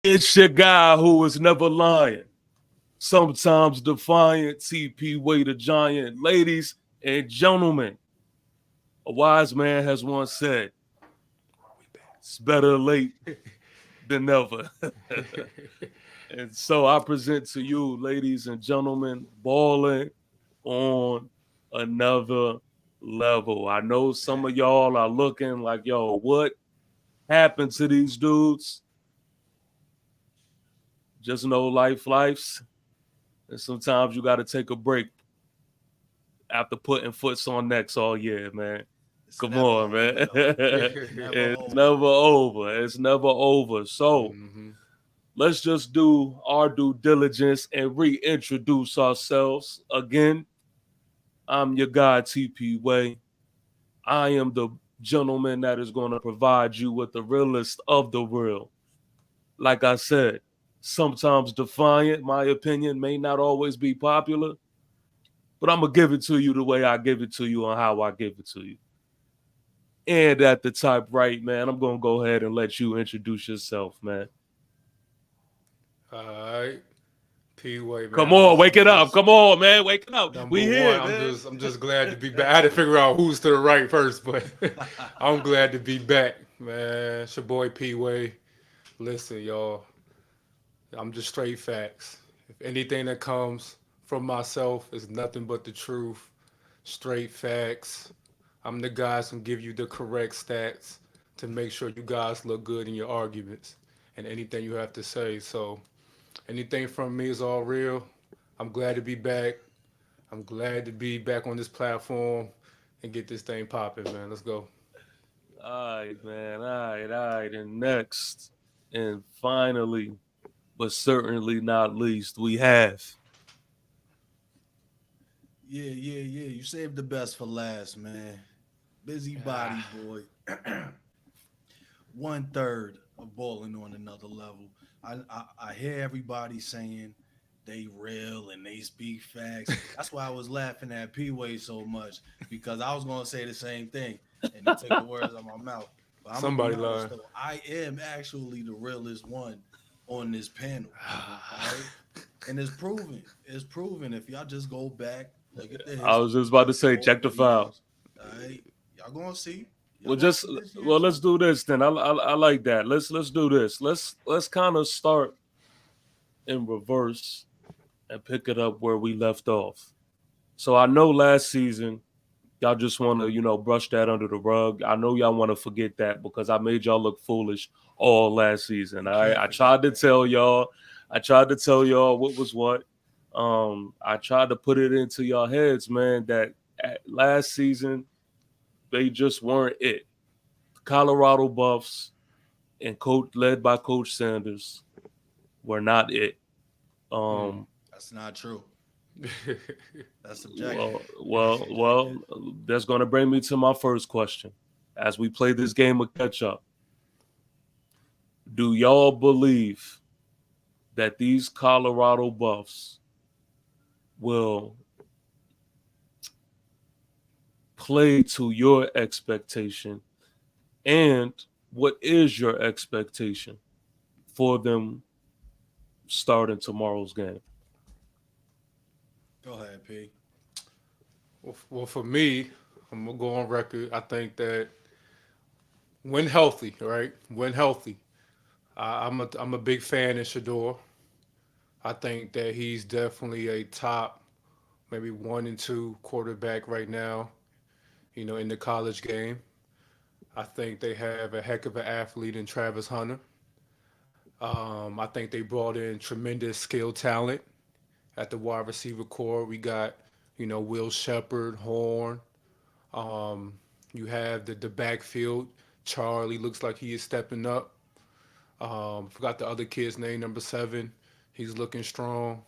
It's your guy who is never lying, sometimes defiant, TP Way the Giant. Ladies and gentlemen, a wise man has once said, it's better late than never. And so I present to you, ladies and gentlemen, balling on another level. I know some of y'all are looking like, yo, what happened to these dudes? Just know life's. And sometimes you got to take a break after putting foots on necks all year, man. Come on, man. It's never over. It's never over. So let's just do our due diligence and reintroduce ourselves. Again, I'm your guy, TP Way. I am the gentleman that is going to provide you with the realest of the real. Like I said, sometimes defiant. My opinion may not always be popular, but I'm going to give it to you the way I give it to you and how I give it to you. And at the top right, man, I'm going to go ahead and let you introduce yourself, man. All right. P-Way, man. Come on, wake it up. Come on, man, wake it up. Number We one, here, man. I'm just glad to be back. I had to figure out who's to the right first, but I'm glad to be back, man. It's your boy P-Way. Listen, y'all, I'm just straight facts. If anything that comes from myself is nothing but the truth, straight facts. I'm the guy who give you the correct stats to make sure you guys look good in your arguments and anything you have to say. So anything from me is all real. I'm glad to be back. I'm glad to be back on this platform and get this thing popping, man. Let's go. All right, man. All right. And next, and finally, but certainly not least, we have. Yeah. You saved the best for last, man. Busybody boy. 1/3 of balling on another level. I hear everybody saying they real and they speak facts. That's why I was laughing at P-Way so much because I was gonna say the same thing and he took the words out of my mouth. But I'm gonna be Somebody honest lying. though, I am actually the realest one on this panel. All right. And it's proven. It's proven. If y'all just go back, look at the I was just history, about to say, old check the files. videos. All right. Y'all gonna see. Y'all Well, gonna just see this year well, let's too. do this then. I like that. Let's do this. Let's kind of start in reverse and pick it up where we left off. So I know last season y'all just want to brush that under the rug. I know y'all want to forget that because I made y'all look foolish all last season. You can't I forget tried to that. tell y'all. I tried to tell y'all what was what. I tried to put it into y'all heads, man, that last season they just weren't it. Colorado Buffs and coach led by Coach Sanders were not it. Um, That's not true. That's subjective. That's well, subjective. that's going to bring me to my first question. As we play this game of catch up, do y'all believe that these Colorado Buffs will play to your expectation? And what is your expectation for them starting tomorrow's game? Go ahead, P. Well, for me, I'm gonna go on record. I think that when healthy, right? When healthy, I'm a big fan of Shador. I think that he's definitely a top, maybe one and two quarterback right now. In the college game. I think they have a heck of an athlete in Travis Hunter. I think they brought in tremendous skill talent at the wide receiver core. We got, Will Shepard, Horn. Um, you have the backfield. Charlie looks like he is stepping up. Forgot the other kid's name, number 7. He's looking strong.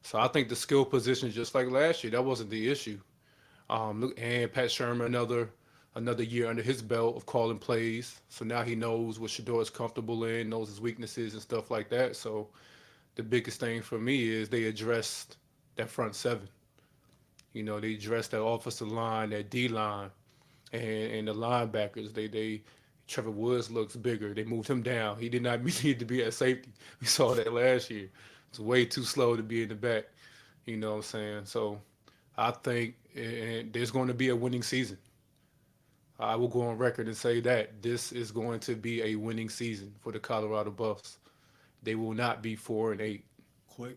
So I think the skill position, just like last year, that wasn't the issue. And Pat Shermer, another year under his belt of calling plays. So now he knows what Shador is comfortable in, knows his weaknesses and stuff like that. So the biggest thing for me is they addressed that front 7. They addressed that offensive line, that D line, and the linebackers. They Trevor Woods looks bigger. They moved him down. He did not need to be at safety. We saw that last year. It's way too slow to be in the back. You know what I'm saying? So I think there's going to be a winning season. I will go on record and say that this is going to be a winning season for the Colorado Buffs. They will not be 4-8.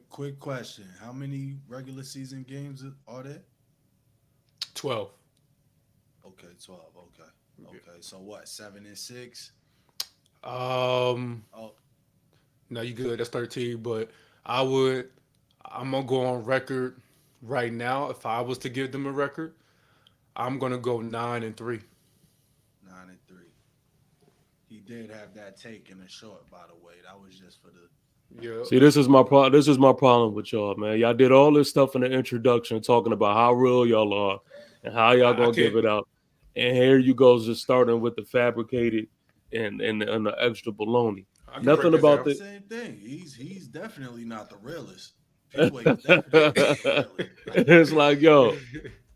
Quick question. How many regular season games are there? 12. Okay, 12. Okay. Okay. So what? 7-6? Oh, No, you good. That's 13. But I would, I'm gonna go on record right now. If I was to give them a record, I'm gonna go 9-3. 9-3. He did have that take in the short, by the way. That was just for the. Yeah. See, this is my problem with y'all, man. Y'all did all this stuff in the introduction, talking about how real y'all are and how y'all I gonna give can't. it out. And here you go, just starting with the fabricated and the extra baloney. I can break Nothing it about down. the. Same thing. He's definitely not the realest. P-Way is definitely not the realest. It's like, yo,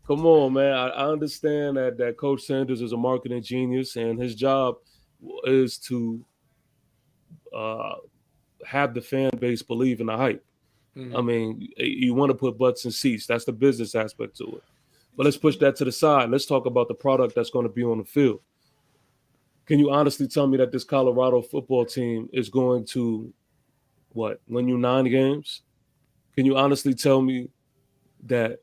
come on, man. I understand that Coach Sanders is a marketing genius, and his job is to uh, have the fan base believe in the hype. I Mhm. mean, you want to put butts in seats. That's the business aspect to it. But let's push that to the side. Let's talk about the product that's going to be on the field. Can you honestly tell me that this Colorado football team is going to win you 9 games? Can you honestly tell me that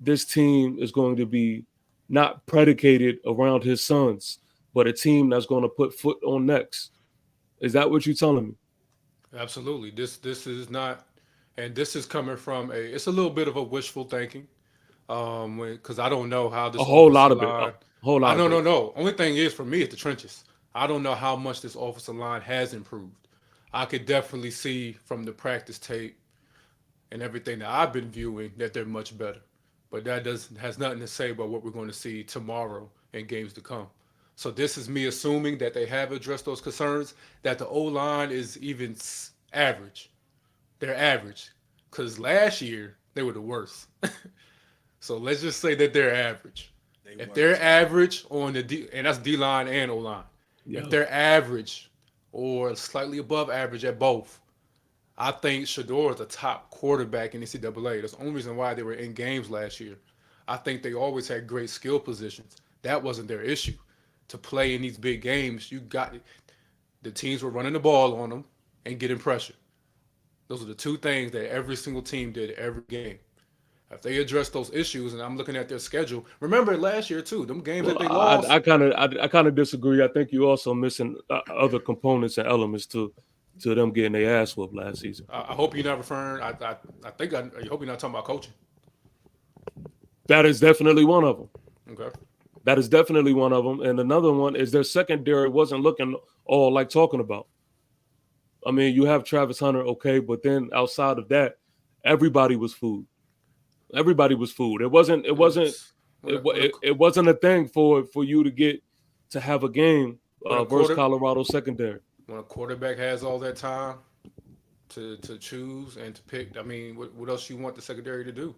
this team is going to be not predicated around his sons, but a team that's going to put foot on necks? Is that what you're telling me? Absolutely. This is not, and this is coming from a. It's a little bit of a wishful thinking. Because I don't know how A this whole offensive lot of it. A line. whole I lot of no it. no no. Only thing is for me is the trenches. I don't know how much this offensive line has improved. I could definitely see from the practice tape and everything that I've been viewing that they're much better. But that does has nothing to say about what we're going to see tomorrow and games to come. So this is me assuming that they have addressed those concerns. That the O line is even average. They're average. Because last year they were the worst. So let's just say that they're average. They If were they're too. average on the D, and that's D line and O line, if Yeah. they're average or slightly above average at both, I think Shador is the top quarterback in NCAA. That's the only reason why they were in games last year. I think they always had great skill positions. That wasn't their issue. To play in these big games, you got the teams were running the ball on them and getting pressure. Those are the two things that every single team did every game. If they address those issues, and I'm looking at their schedule, remember last year too, them games Well, that they lost. I kind of disagree. I think you also missing other components and elements to them getting their ass whooped last season. I hope you're not referring. I think I hope you're not talking about coaching. That is definitely one of them. Okay. That is definitely one of them. And another one is their secondary wasn't looking all like talking about. I mean, you have Travis Hunter, okay, but then outside of that, everybody was food. Everybody was food. It wasn't. It wasn't. It's- When It, a, when a, it wasn't a thing for you to get to have a game when a versus quarter Colorado secondary. when a quarterback has all that time to choose and to pick, I mean, what else you want the secondary to do?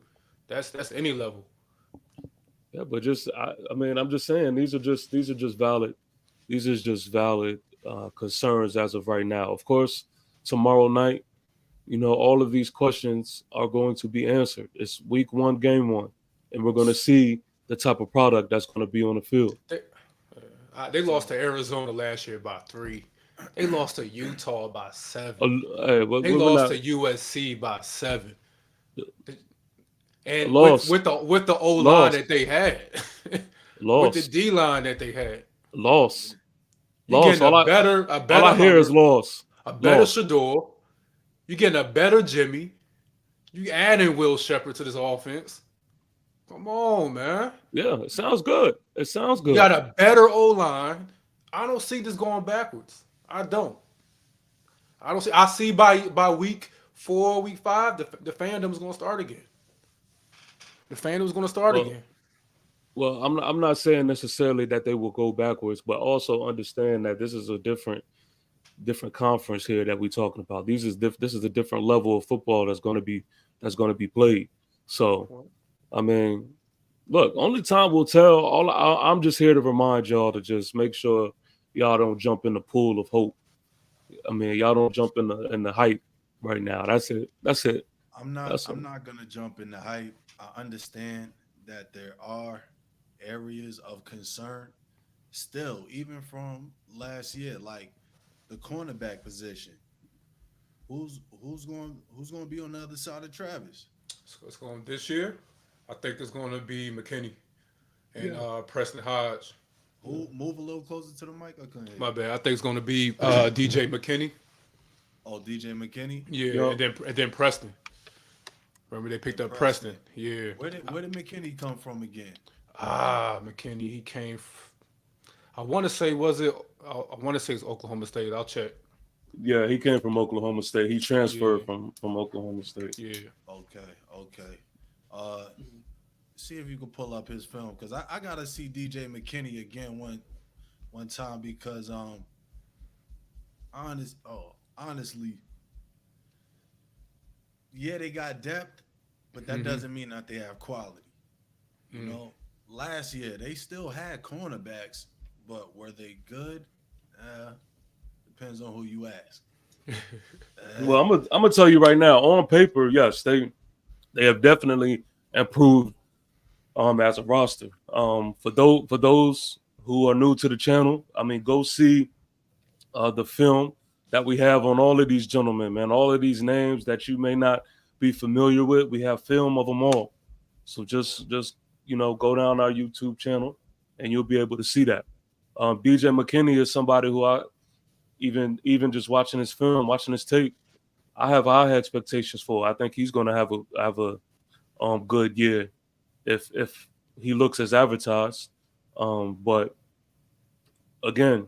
That's any level. Yeah, but I mean, I'm just saying these are just valid concerns as of right now. Of course, tomorrow night, all of these questions are going to be answered. It's week 1, game 1, and we're going to see the type of product that's going to be on the field. They lost to Arizona last year by 3. They lost to Utah by 7. Hey, They we're lost not to USC by 7. And with lost, with the with the O line lost, that they had, with the lost, D line that they had, lost, you lost. getting All I a all better I hear is Hunter, lost, a better lost. Shador. You getting a better Jimmy. You adding Will Shepard to this offense. Come on, man. Yeah, it sounds good. It sounds You good. got a better O line. I don't see this going backwards. I don't. I don't see. I see by week 4, week 5, the fandom's gonna start again. The fandom's gonna start Well, again. well, I'm not saying necessarily that they will go backwards, but also understand that this is a different conference here that we're talking about. This is a different level of football that's going to be played. So, I mean, look, only time will tell. I'm just here to remind y'all to just make sure y'all don't jump in the pool of hope. I mean, y'all don't jump in the hype right now. That's it. That's it. That's I'm all. not gonna jump in the hype. I understand that there are areas of concern still, even from last year, like the cornerback position. Who's going to be on the other side of Travis? So it's going this year. I think it's going to be McKinney and Yeah. Preston Hodge. Who move a little closer to the mic? I couldn't hear My you. bad. I think it's going to be DJ McKinney. Oh, DJ McKinney Yeah, Yup. and then Preston. Remember they picked and up Preston. Preston. Yeah. Where did McKinney come from again? McKinney. He came. I want to say was it? I want to say it's Oklahoma State. I'll check. Yeah, he came from Oklahoma State. He Yeah. transferred from Oklahoma State. Yeah. Okay, okay. Uh, see if you can pull up his film because I gotta see DJ McKinney again one time because honestly, yeah, they got depth, but that Mm-hmm. doesn't mean that they have quality. You Mm. know, last year they still had cornerbacks, but were they good? Uh, Depends on who you ask. Uh, Well, I'm gonna tell you right now. On paper, yes, they have definitely improved as a roster. For those who are new to the channel, I mean, go see the film that we have on all of these gentlemen, man. All of these names that you may not be familiar with, we have film of them all. So just go down our YouTube channel, and you'll be able to see that. DJ McKinney is somebody who I even just watching his film, watching his tape, I have high expectations for. I think he's going to have a good year if he looks as advertised. But again,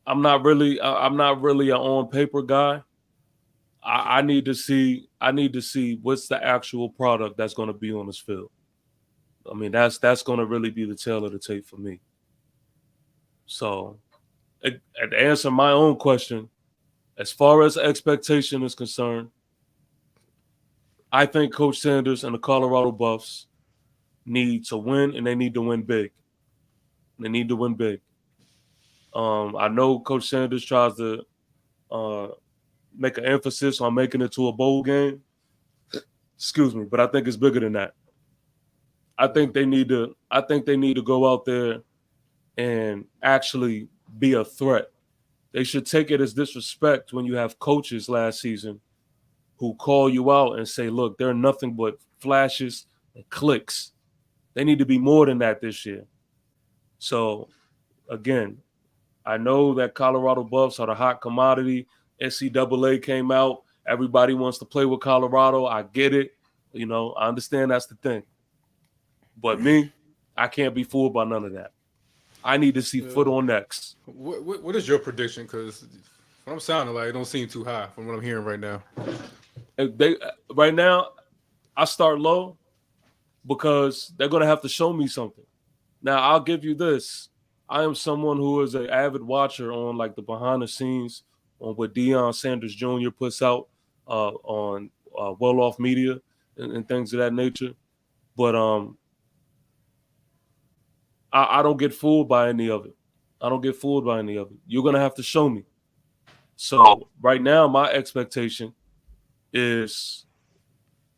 I'm not really an on paper guy. I need to see what's the actual product that's going to be on this field. I mean, that's going to really be the tail of the tape for me. So, to answer my own question, as far as expectation is concerned, I think Coach Sanders and the Colorado Buffs need to win, and they need to win big. They need to win big. I know Coach Sanders tries to uh, make an emphasis on making it to a bowl game. Excuse me, but I think it's bigger than that. I think they need to. I think they need to go out there and actually be a threat. They should take it as disrespect when you have coaches last season who call you out and say, "Look, they're nothing but flashes and clicks." They need to be more than that this year. So again, I know that Colorado Buffs are the hot commodity. NCAA came out. Everybody wants to play with Colorado. I get it. I understand that's the thing. But me, I can't be fooled by none of that. I need to see foot Yeah. on necks. What is your prediction? Because what I'm sounding like, it don't seem too high from what I'm hearing right now. They right now, I start low because they're gonna have to show me something. Now I'll give you this. I am someone who is an avid watcher on like the behind the scenes on what Deion Sanders Jr. puts out on Well Off Media and things of that nature. But I don't get fooled by any of it. I don't get fooled by any of it. You're gonna have to show me. So right now, my expectation is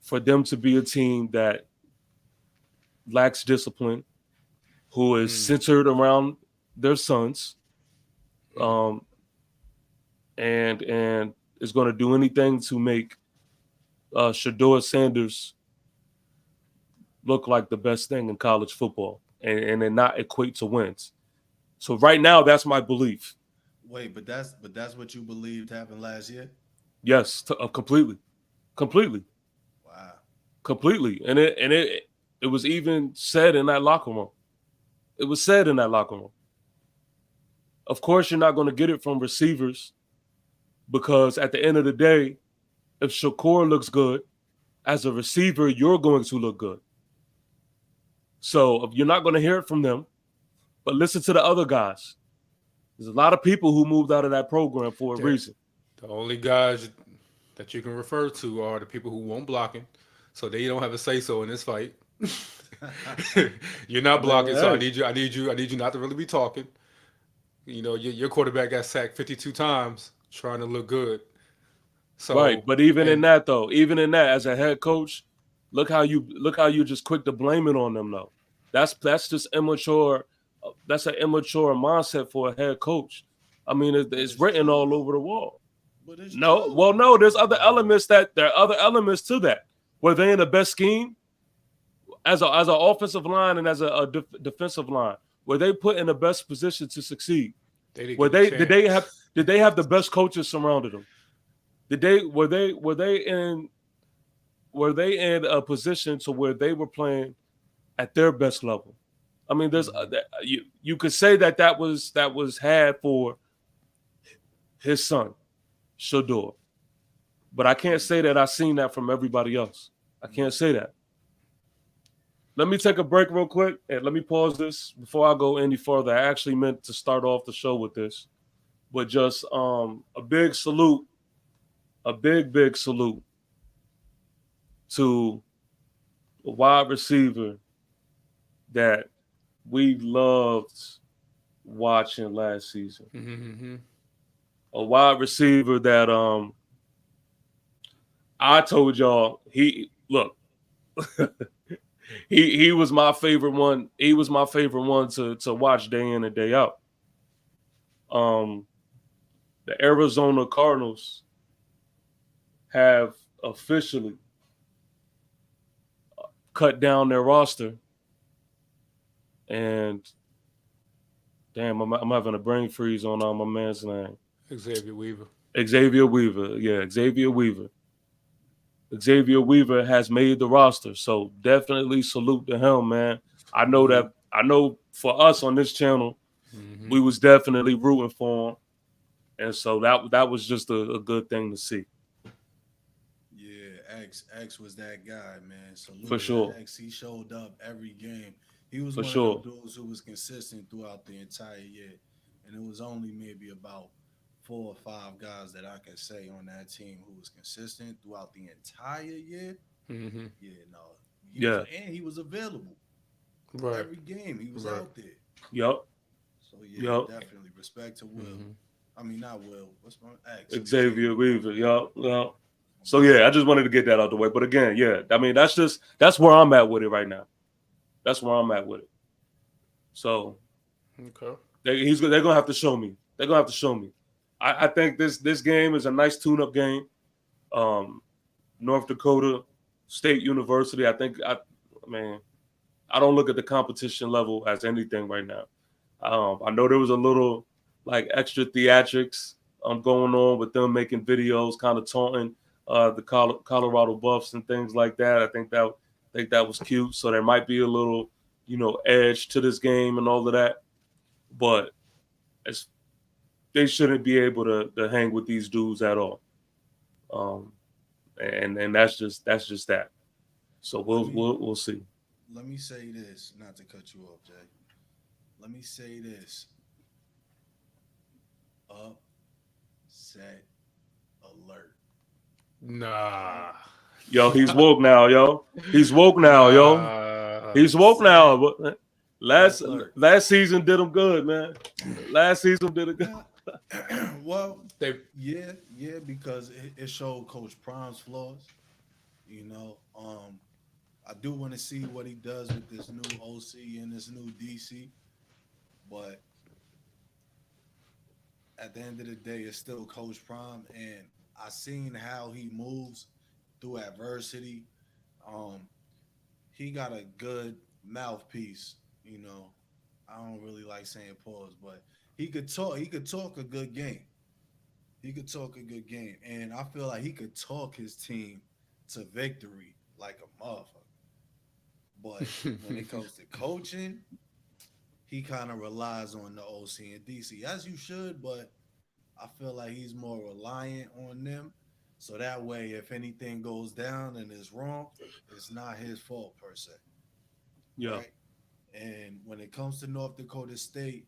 for them to be a team that lacks discipline, who is Mm. centered around their sons, Mm. um, and is going to do anything to make Shador Sanders look like the best thing in college football, and then not equate to wins. So right now, that's my belief. Wait, but that's what you believed happened last year. Yes, completely, completely, Wow. completely, and it was even said in that locker room. It was said in that locker room. Of course, you're not going to get it from receivers because at the end of the day, if Shakur looks good as a receiver, you're going to look good. So you're not going to hear it from them, but listen to the other guys. There's a lot of people who moved out of that program for a The, reason. the only guys that you can refer to are the people who won't blocking, so they don't have a say so in this fight. You're not Man, blocking, so I hey, need you. I need you. I need you not to really be talking. Your quarterback got sacked 52 times trying to look good. Right, So, but even in and that though, even in that, as a head coach, look how you just quick to blame it on them though. That's just immature. That's an immature mindset for a head coach. I mean, But it's it's written true all though. over the wall. But it's No, true. well, no, there are other elements to that. Were they in the best scheme as an offensive line and as a defensive line? Were they put in the best position to succeed? they didn't Were get a they chance. did they have the best coaches surrounded them? Were they in a position to where they were playing at their best level? I mean, Mhm. you could say that was had for his son Shador, but I can't say that I've seen that from everybody else. I can't say that. Let me take a break real quick and let me pause this before I go any further. I actually meant to start off the show with this, but just a big salute, a big salute to a wide receiver that we loved watching last season. Mhm. A wide receiver that I told y'all he look he was my favorite one. He was my favorite one to watch day in and day out. Um, the Arizona Cardinals have officially cut down their roster, and damn, I'm having a brain freeze on my man's name. Xavier Weaver. Xavier Weaver, yeah, Xavier Weaver. Xavier Weaver has made the roster, so definitely salute to him, man. I know for us on this channel, Hmm. we was definitely rooting for him, and so that was just a good thing to see Yeah, X was that guy, man. for Salute to sure, X. He showed up every game. He was for one of them sure, dudes who was consistent throughout the entire year. And it was only maybe about 4 or 5 guys that I can say on that team who was consistent throughout the entire year. Hmm. Yeah, no. yeah, He was available Right. every game. He was Right. out there. yup, So yeah, yup. definitely respect to Will. Hmm. I mean not Will. What's my X? Xavier Xavier. Weaver, yup, yup. My So bad. yeah, I just wanted to get that out the way. But again, yeah, I mean that's where I'm at with it right now. That's where I'm at with it. So Okay. they're gonna have to show me. They're gonna have to show me. I think this game is a nice tune-up game. Um, North Dakota State University. I mean, I don't look at the competition level as anything right now. I know there was a little like extra theatrics going on with them making videos, kind of taunting the Colorado Buffs and things like that. I think that was cute. So there might be a little, edge to this game and all of that. But it's, they shouldn't be able to hang with these dudes at all. Um, and that's just that. So Let we'll me we'll we'll see. let me say this, not to cut you off, Jay. Let me say this. Upset alert. Nah. Yo, he's woke now, yo. He's woke now, yo. Nah. He's woke Upset now. Last alert. last season did him good, man. Last season did it good. Nah. Well, They. yeah, because it showed Coach Prime's flaws. I do want to see what he does with this new OC and this new DC, but at the end of the day, it's still Coach Prime, and I seen how he moves through adversity. Um, he got a good mouthpiece. You know, I don't really like saying pause, but he could talk. He could talk a good game. He could talk a good game, and I feel like he could talk his team to victory like a motherfucker. But when it comes to coaching, he kind of relies on the OC and DC, as you should. But I feel like he's more reliant on them, so that way, if anything goes down and is wrong, it's not his fault per se, Yeah, right? And when it comes to North Dakota State,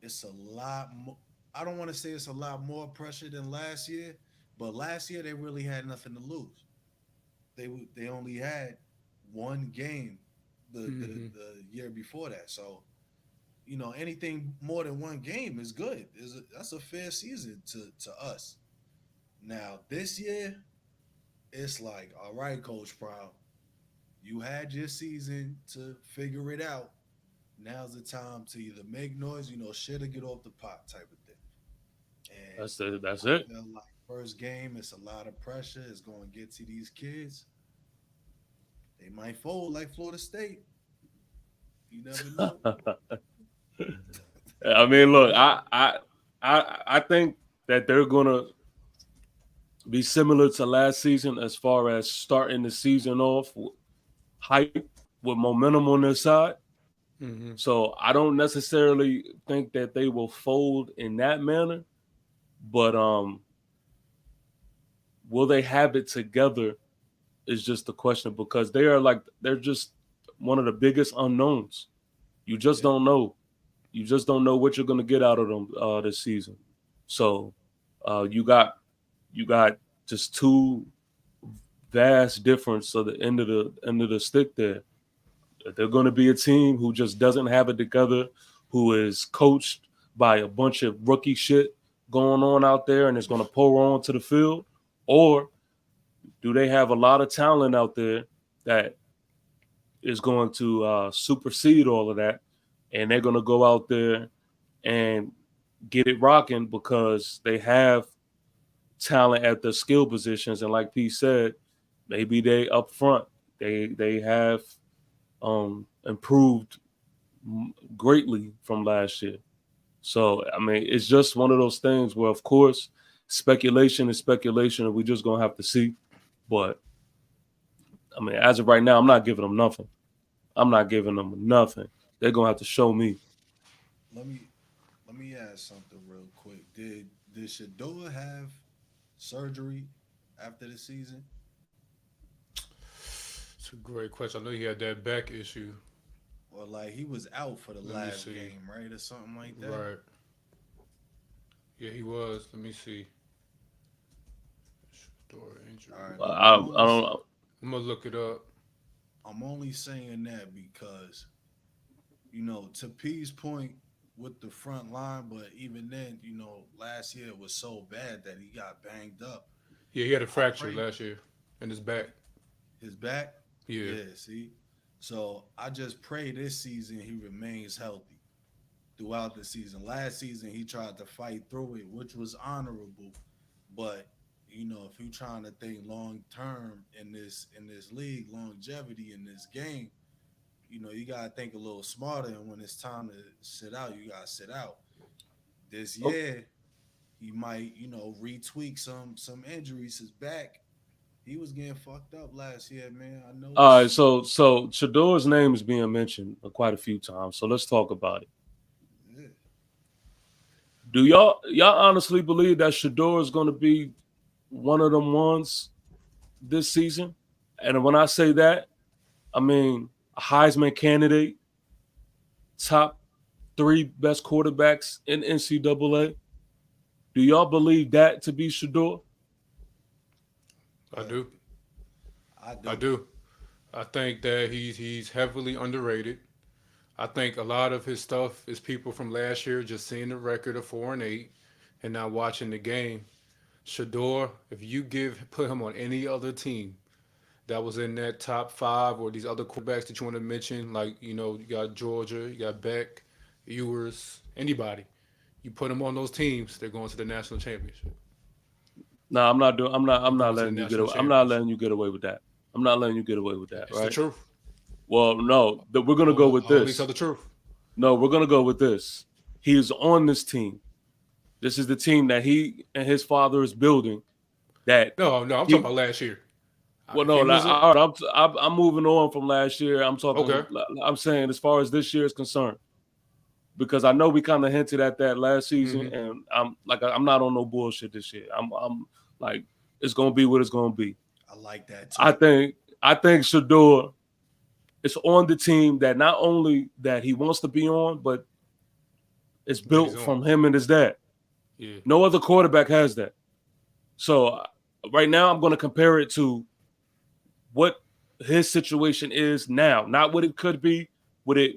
it's a lot more. I don't want to say it's a lot more pressure than last year, but last year they really had nothing to lose. They only had one game the Hmm. the year before that, so anything more than one game is good. That's a fair season to us. Now this year, it's like, all right, Coach Brown, you had your season to figure it out. Now's the time to either make noise, shit or get off the pot type of thing. And That's it. That's I it. feel like first game, it's a lot of pressure. It's going to get to these kids. They might fold like Florida State. You never know. I mean, look, I think that they're gonna be similar to last season as far as starting the season off hype with momentum on their side. Mm-hmm. So I don't necessarily think that they will fold in that manner, but will they have it together is just the question because they're just one of the biggest unknowns. You just Yeah. don't know. You just don't know what you're gonna get out of them this season. So you got just two vast difference of the end of the stick there. They're going to be a team who just doesn't have it together, who is coached by a bunch of rookie shit going on out there and is going to pour on to the field, or do they have a lot of talent out there that is going to supersede all of that, and they're going to go out there and get it rocking because they have talent at the skill positions, and like P said, maybe they up front they have improved greatly from last year. So I mean, it's just one of those things where, of course, speculation is speculation, and we're just gonna have to see. But I mean, as of right now, I'm not giving them nothing. I'm not giving them nothing. They're gonna have to show me. let me let me ask something real quick. Did Shador have surgery after the season? It's a great question. I know he had that back issue. Or like he was out for the Let me last see. game, right? Or something like that? Right. Yeah, he was. Let me see. Door injury. All right, I don't know. I'm gonna look it up. I'm only saying that because to P's point with the front line, but even then, last year it was so bad that he got banged up. Yeah, he had a I fracture pray last year in his back. his back. Yeah. Yeah, see. So I just pray this season he remains healthy throughout the season. Last season he tried to fight through it, which was honorable. But if you're trying to think long term in this league, longevity in this game, you gotta think a little smarter. And when it's time to sit out, you gotta sit out. This Oh, year, he might, retweak some injuries. His back, he was getting fucked up last year, man. I all right, noticed. so Shador's name is being mentioned quite a few times. So let's talk about it. Yeah. Do y'all honestly believe that Shador is going to be one of them ones this season? And when I say that, I mean a Heisman candidate, top three best quarterbacks in NCAA. Do y'all believe that to be Shador? I Yeah, do. I I do. do. I think that he's heavily underrated. I think a lot of his stuff is people from last year just seeing the record of 4-8 and not watching the game. Shador, if you put him on any other team that was in that top five or these other quarterbacks that you want to mention, like you got Georgia, you got Beck, Ewers, anybody, you put them on those teams, they're going to the national championship. No, I'm not doing. I'm not. They're I'm not going to the letting you get national away. I'm not championship. letting you get away with that. I'm not letting you get away with that. It's the Right? truth. Well, no. We're gonna go with I only tell this. the truth. No, we're gonna go with this. He is on this team. This is the team that he and his father is building. That No, I'm talking he. about last year. Well, If no. he was a All right, I'm moving on from last year. I'm talking. okay, I'm saying as far as this year is concerned, because I know we kind of hinted at that last season, hmm and I'm not on no bullshit this year. I'm like it's gonna be what it's gonna be. I like that I too. think I think Shador is on the team that not only that he wants to be on, but it's that he's built on. from him and his dad. Yeah, No other quarterback has that. So right now, I'm going to compare it to what his situation is now, not what it could be, what it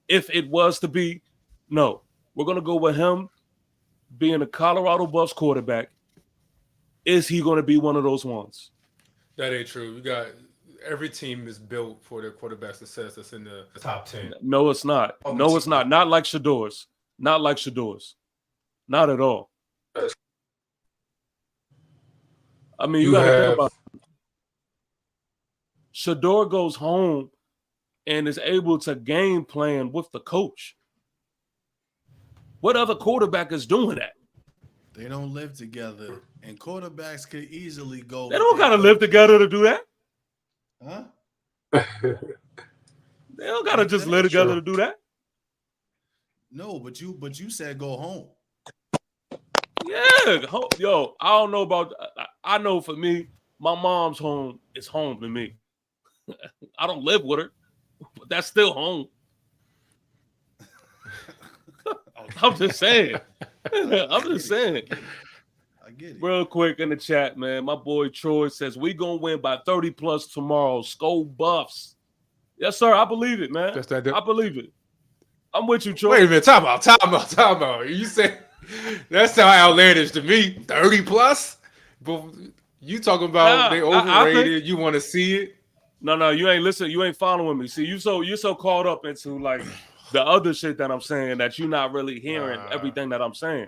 if it was to be. No, we're gonna go with him being a Colorado Buffs quarterback. Is he going to be one of those ones? That ain't true. You got every team is built for their quarterback success. That's in the top 10. No, it's not. All the No, it's teams. not. Not like Shador's. Not like Shador's. Not at all. I mean, you You got to think have about it. Shador goes home and is able to game plan with the coach. What other quarterback is doing that? They don't live together, and quarterbacks could easily go. They with don't their got to live coaches. together to do that. Huh? They don't got to What's just that? live together Sure. to do that. No, but you said go home. Yeah, yo, I don't know about. I know for me, my mom's home is home to me. I don't live with her, but that's still home. I'm just saying. I'm just saying. I get it. Real quick in the chat, man. My boy Troy says we gonna win by 30 plus tomorrow. Skull Buffs. Yes, sir. I believe it, man. That's that. I believe it. I'm with you, Troy. Wait a minute. Time out. You said that sound outlandish to me. 30 plus? But you talking about they Nah, I think overrated. You want to see it? no, you ain't listening. You ain't following me. See, you're so caught up into like the other shit that I'm saying that you're not really hearing Nah. everything that I'm saying.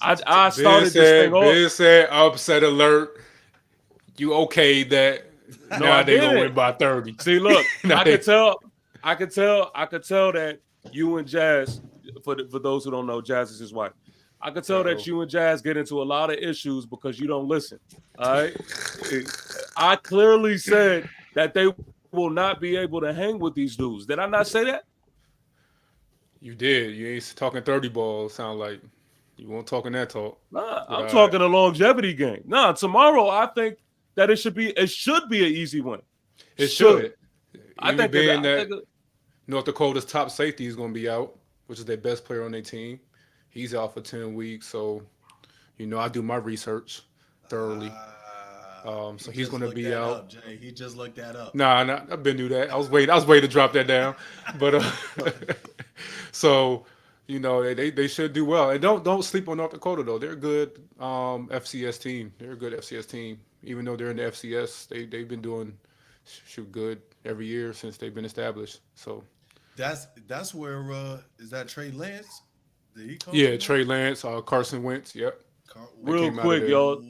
I started this thing off. Ben said upset alert. You okay that No, now I they gonna win didn't. by 30. See, look, Now I they- could tell that you and Jazz, for those who don't know, Jazz is his wife. I could tell that you and Jazz get into a lot of issues because you don't listen. All right. I clearly said that they will not be able to hang with these dudes. Did I not say that? You did. You ain't talking 30 balls. Sound like you won't talking that talk. Nah, But I'm talking a longevity game. Nah, tomorrow I think that it should be an easy win. it should. I Even think being that North Dakota's top safety is going to be out, which is their best player on their team. He's out for 10 weeks. So, I do my research thoroughly. So he's going to be out. Up, Jay. He just looked that up. Nah, I've been through that. I was waiting to drop that down. But so, they should do well. And don't sleep on North Dakota though. They're a good FCS team. They're a good FCS team. Even though they're in the FCS, they've been doing good every year since they've been established. So That's where is that Trey Lance? Did he coach? yeah, Trey Lance, Carson Wentz. Yep. real came out of quick, there. y'all.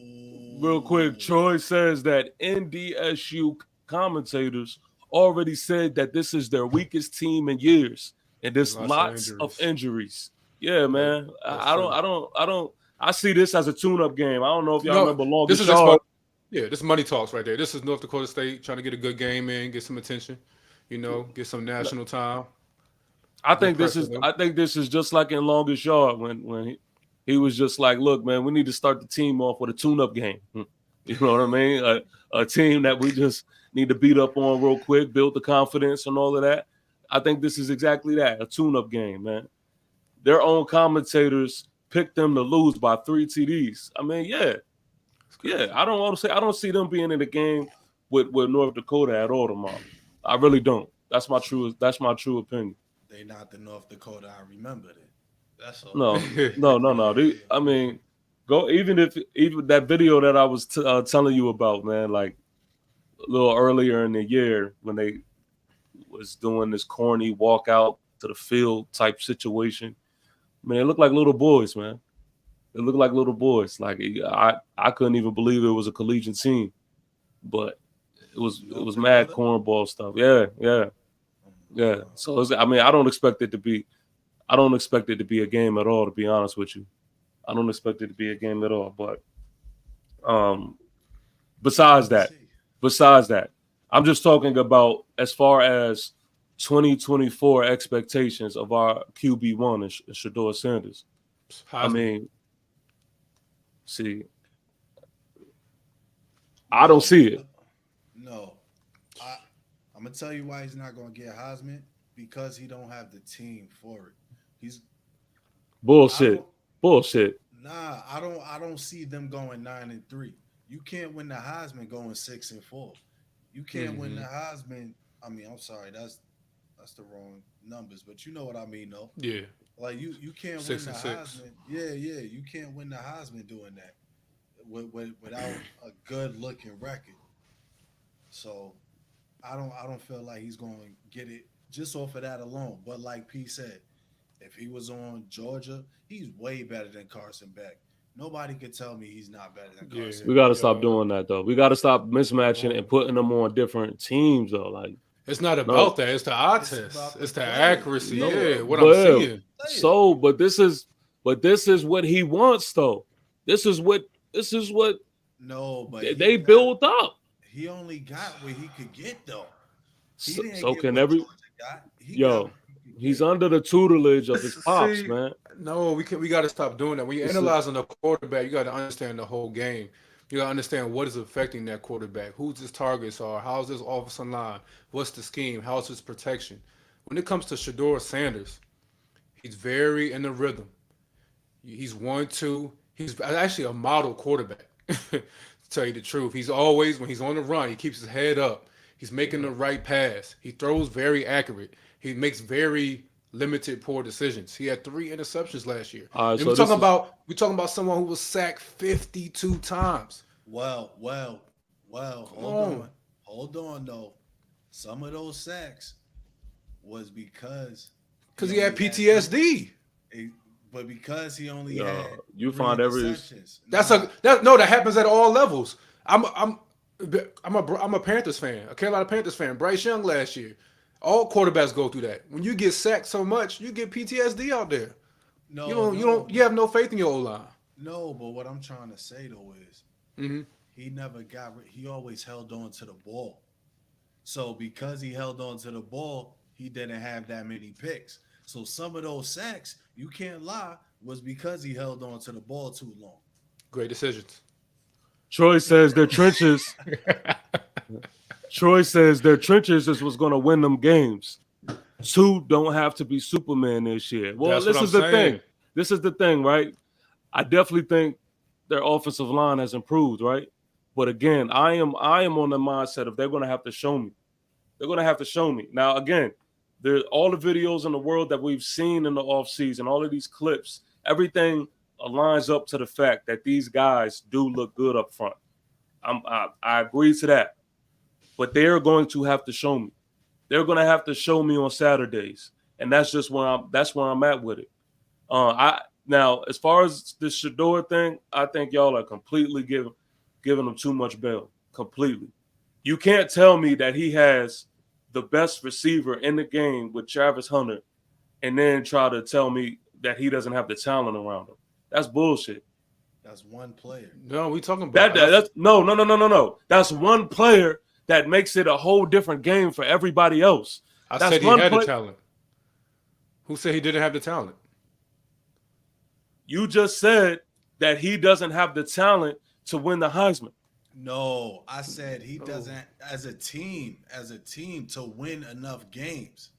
Real quick, Troy says that NDSU commentators already said that this is their weakest team in years, and there's lots of injuries. Yeah, man. I don't. I see this as a tune-up game. I don't know if y'all remember longest yard. This is money talks right there. This is North Dakota State trying to get a good game in, get some attention, get some national time. I think this is just like in longest yard when he was just like, look, man, we need to start the team off with a tune-up game. You know what I mean? A team that we just need to beat up on real quick, build the confidence and all of that. I think this is exactly that, a tune-up game, man. Their own commentators picked them to lose by 3 TDs. I mean, yeah. I don't see them being in the game with North Dakota at all tomorrow. I really don't. That's my true opinion. They not the North Dakota I remembered it. That's all. No. I mean, even that video that I was telling you about, man, like a little earlier in the year when they was doing this corny walkout to the field type situation. Man, it looked like little boys, man. It looked like little boys. Like I couldn't even believe it was a collegiate team, but it was mad cornball stuff. Yeah. So I don't expect it to be a game at all. To be honest with you, I don't expect it to be a game at all. But besides that, I'm just talking about as far as 2024 expectations of our QB1 and Shador Sanders. I mean, see, I don't see it. No. I'm gonna tell you why he's not gonna get Heisman, because he don't have the team for it. He's bullshit. Nah, I don't see them going 9-3. You can't win the Heisman going 6-4. You can't win the Heisman. I mean, I'm sorry, that's the wrong numbers, but you know what I mean, though. Yeah, Like you can't win six the and six. Heisman. Yeah, yeah, you can't win the Heisman doing that without a good looking record. So I don't feel like he's going to get it just off of that alone. But like P said, if he was on Georgia, he's way better than Carson Beck. Nobody could tell me he's not better than Yeah, Carson We got Beck. to stop doing that though. We got to stop mismatching and um, putting them on different teams though. Like it's not no, about that. It's the eye It's test. about the It's the player. accuracy. no, Yeah, what I'm but seeing. Player. so, but this is what he wants though. This is what No, but they build up. he only got what he could get though. He So, didn't so get can what every Georgia got. He got yo? what he could He's get. under the tutelage of his pops, See, man. no, we got to stop doing that. When you're This is analyzing a quarterback, you got to understand the whole game. You got to understand what is affecting that quarterback, who's his targets are, how's his offensive line, what's the scheme, how's his protection. When it comes to Shador Sanders, he's very in the rhythm. He's 1-2. He's actually a model quarterback. To tell you the truth, he's always when he's on the run, he keeps his head up. He's making the right pass. He throws very accurate. He makes very limited poor decisions. He had 3 interceptions last year. all right. And So this is we're talking about someone who was sacked 52 times. Well, well, well. Come Hold on, on, hold on though. Some of those sacks was because because he he had only had three. PTSD. eh, But because he only yo. had You three find every interceptions, That's nah, that happens at all levels. I'm a Panthers fan, a Carolina Panthers fan. Bryce Young last year. All quarterbacks go through that. When you get sacked so much, you get PTSD out there. no, no, You have no faith in your O line. no. But what I'm trying to say though is Mm-hmm. he never got. He always held on to the ball. So because he held on to the ball, he didn't have that many picks. So some of those sacks, you can't lie, was because he held on to the ball too long. Great decisions. Troy says their trenches. Troy says their trenches is what's going to win them games. Two don't have to be Superman this year. Well, That's what this I'm is the saying. thing. This is the thing, right? I definitely think their offensive line has improved, right? But again, I am on the mindset of they're going to have to show me. They're going to have to show me. Now, again, there's all the videos in the world that we've seen in the offseason, all of these clips, everything aligns up to the fact that these guys do look good up front. I agree to that. But they're going to have to show me. They're going to have to show me on Saturdays. And that's just where I'm at with it. Now, as far as the Shador thing, I think y'all are completely giving him too much bail. Completely. You can't tell me that he has the best receiver in the game with Travis Hunter and then try to tell me that he doesn't have the talent around him. That's bullshit. That's one player. No, we talking about That's no. That's one player that makes it a whole different game for everybody else. I That's said he one had the play. talent. Who said he didn't have the talent? You just said that he doesn't have the talent to win the Heisman. No, I said he Oh. doesn't as a team to win enough games.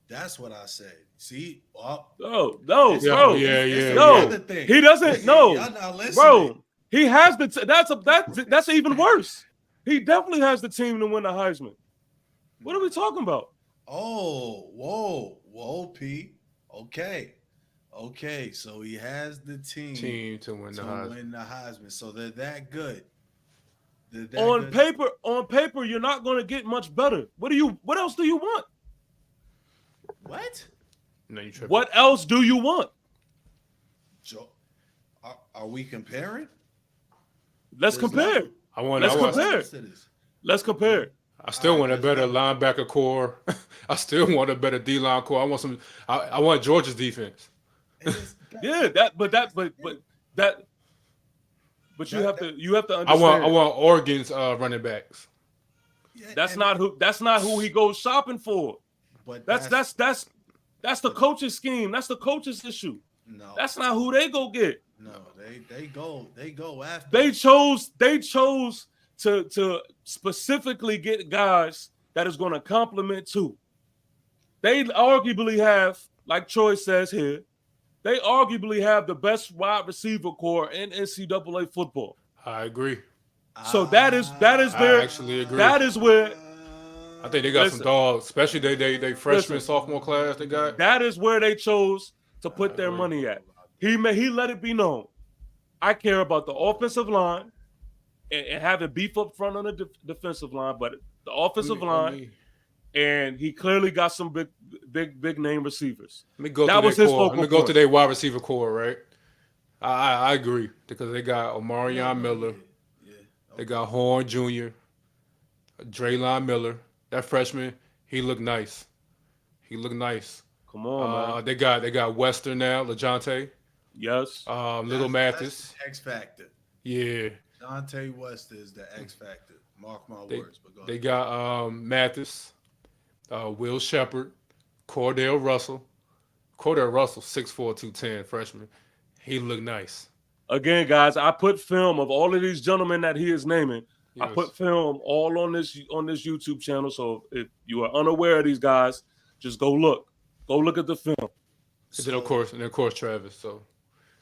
That's what I said. See? Oh, No, it's- bro. it's no. another thing. He doesn't. No, Y'all not listening. bro. He has that's even worse. He definitely has the team to win the Heisman. What are we talking about? Oh, whoa, P. Okay. So he has the team To win to the Heisman. win the Heisman. So they're that good. On paper, you're not going to get much better. What else do you want? What? No, you tripping. What else do you want? Joe, are we comparing? Let's There's compare. level- I want. Let's I, want compare. to this. Let's compare. I still want a Alright, better let's linebacker core. I still want a better D-line core. I want some. I want Georgia's defense. Yeah, but you have to I understand. want Oregon's running backs. Yeah, That's and- not who he goes shopping for. But That's the coach's scheme. That's the coach's issue. no. That's not who they go get. No, they go after. They chose to specifically get guys that is going to complement too. They arguably have, like Troy says here, they arguably have the best wide receiver core in NCAA football. I agree. So that is I their actually agree. that is where I think they got some Listen, dogs, especially they freshman listen. sophomore class they got. That is where they chose to I put their agree. money at. He let it be known. I care about the offensive line and having beef up front on the defensive line, but the offensive line, and he clearly got some big name receivers. Let me go through That their was his core. Let focal me go point. through their wide receiver core, right? I agree because they got Omarion Miller, Yeah. they got Horn Jr., Draylon Miller. That freshman, he looked nice. He looked nice. Come on, man. They got Western now, LeJounte, Yes. Little That's Mathis. the X factor. Yeah, Dante West is the X factor. Mark my they words. But go they ahead. got Mathis, Will Shepard, Cordell Russell. Cordell Russell, 6'4", 210, freshman. He looked nice. Again, guys, I put film of all of these gentlemen that he is naming. I Yes. put film all on this YouTube channel. So if you are unaware of these guys, just go look. Go look at the film. So And of course Travis. So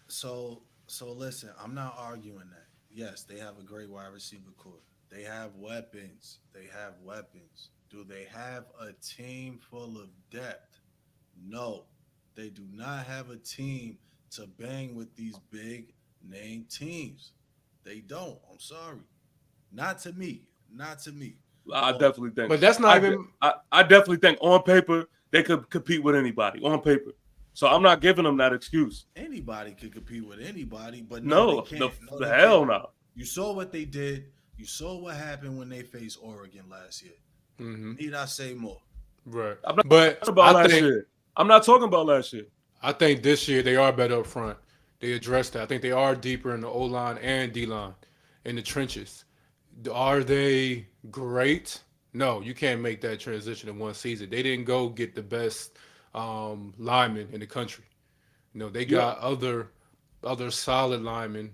so listen, I'm not arguing that. Yes, they have a great wide receiver core. They have weapons. They have weapons. Do they have a team full of depth? No. They do not have a team to bang with these big name teams. They don't. I'm sorry. Not to me. Not to me. I But definitely think. but that's not even I definitely think on paper they could compete with anybody on paper. So I'm not giving them that excuse. anybody could compete with anybody, but no, they No, can't. No, the they hell can't. no. You saw what they did. You saw what happened when they faced Oregon last year. Need I say more? right. I'm not But talking about last year. I'm not talking about last year. I think this year they are better up front. They addressed that. I think they are deeper in the O line and D line in the trenches. Are they great? No, you can't make that transition in one season. They didn't go get the best linemen in the country. They Yeah, got other solid linemen,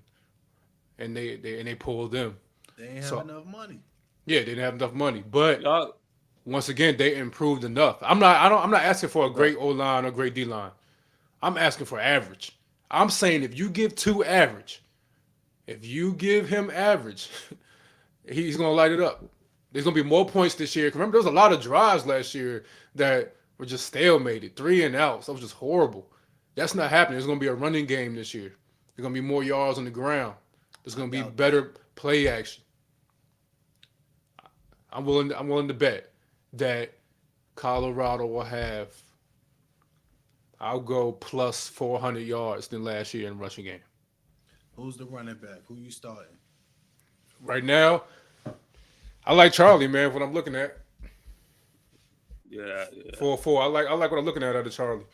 and they pulled them. They ain't have So enough money. yeah, they didn't have enough money, but y'all, once again, they improved enough. I'm not asking for a right. great O line or great D line. I'm asking for average. I'm saying if you give two average, if you give him average, he's gonna light it up. There's gonna be more points this year. Remember, there was a lot of drives last year that were just stalemated, 3-and-outs. That was just horrible. That's not happening. There's gonna be a running game this year. There's gonna be more yards on the ground. There's I gonna be doubt that. better play action. I'm willing to bet that Colorado will have. I'll go plus 400 yards than last year in rushing game. Who's the running back? Who you starting? Right now, I like Charlie, man. What I'm looking at, Yeah. 4-4. I like what I'm looking at out of Charlie.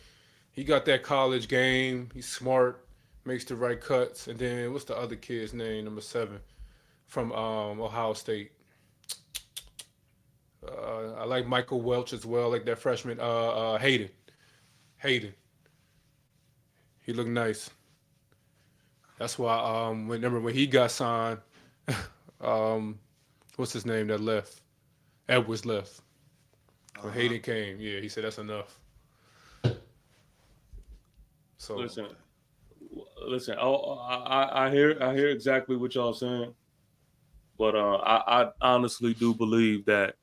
He got that college game. He's smart, makes the right cuts. And then what's the other kid's name? Number 7 from Ohio State. I like Michael Welch as well. I like that freshman Hayden. Hayden. He looked nice. That's why remember when he got signed, what's his name that left? Edwards left. When Hayden came, yeah, he said that's enough. So Listen. I hear exactly what y'all saying, but I honestly do believe that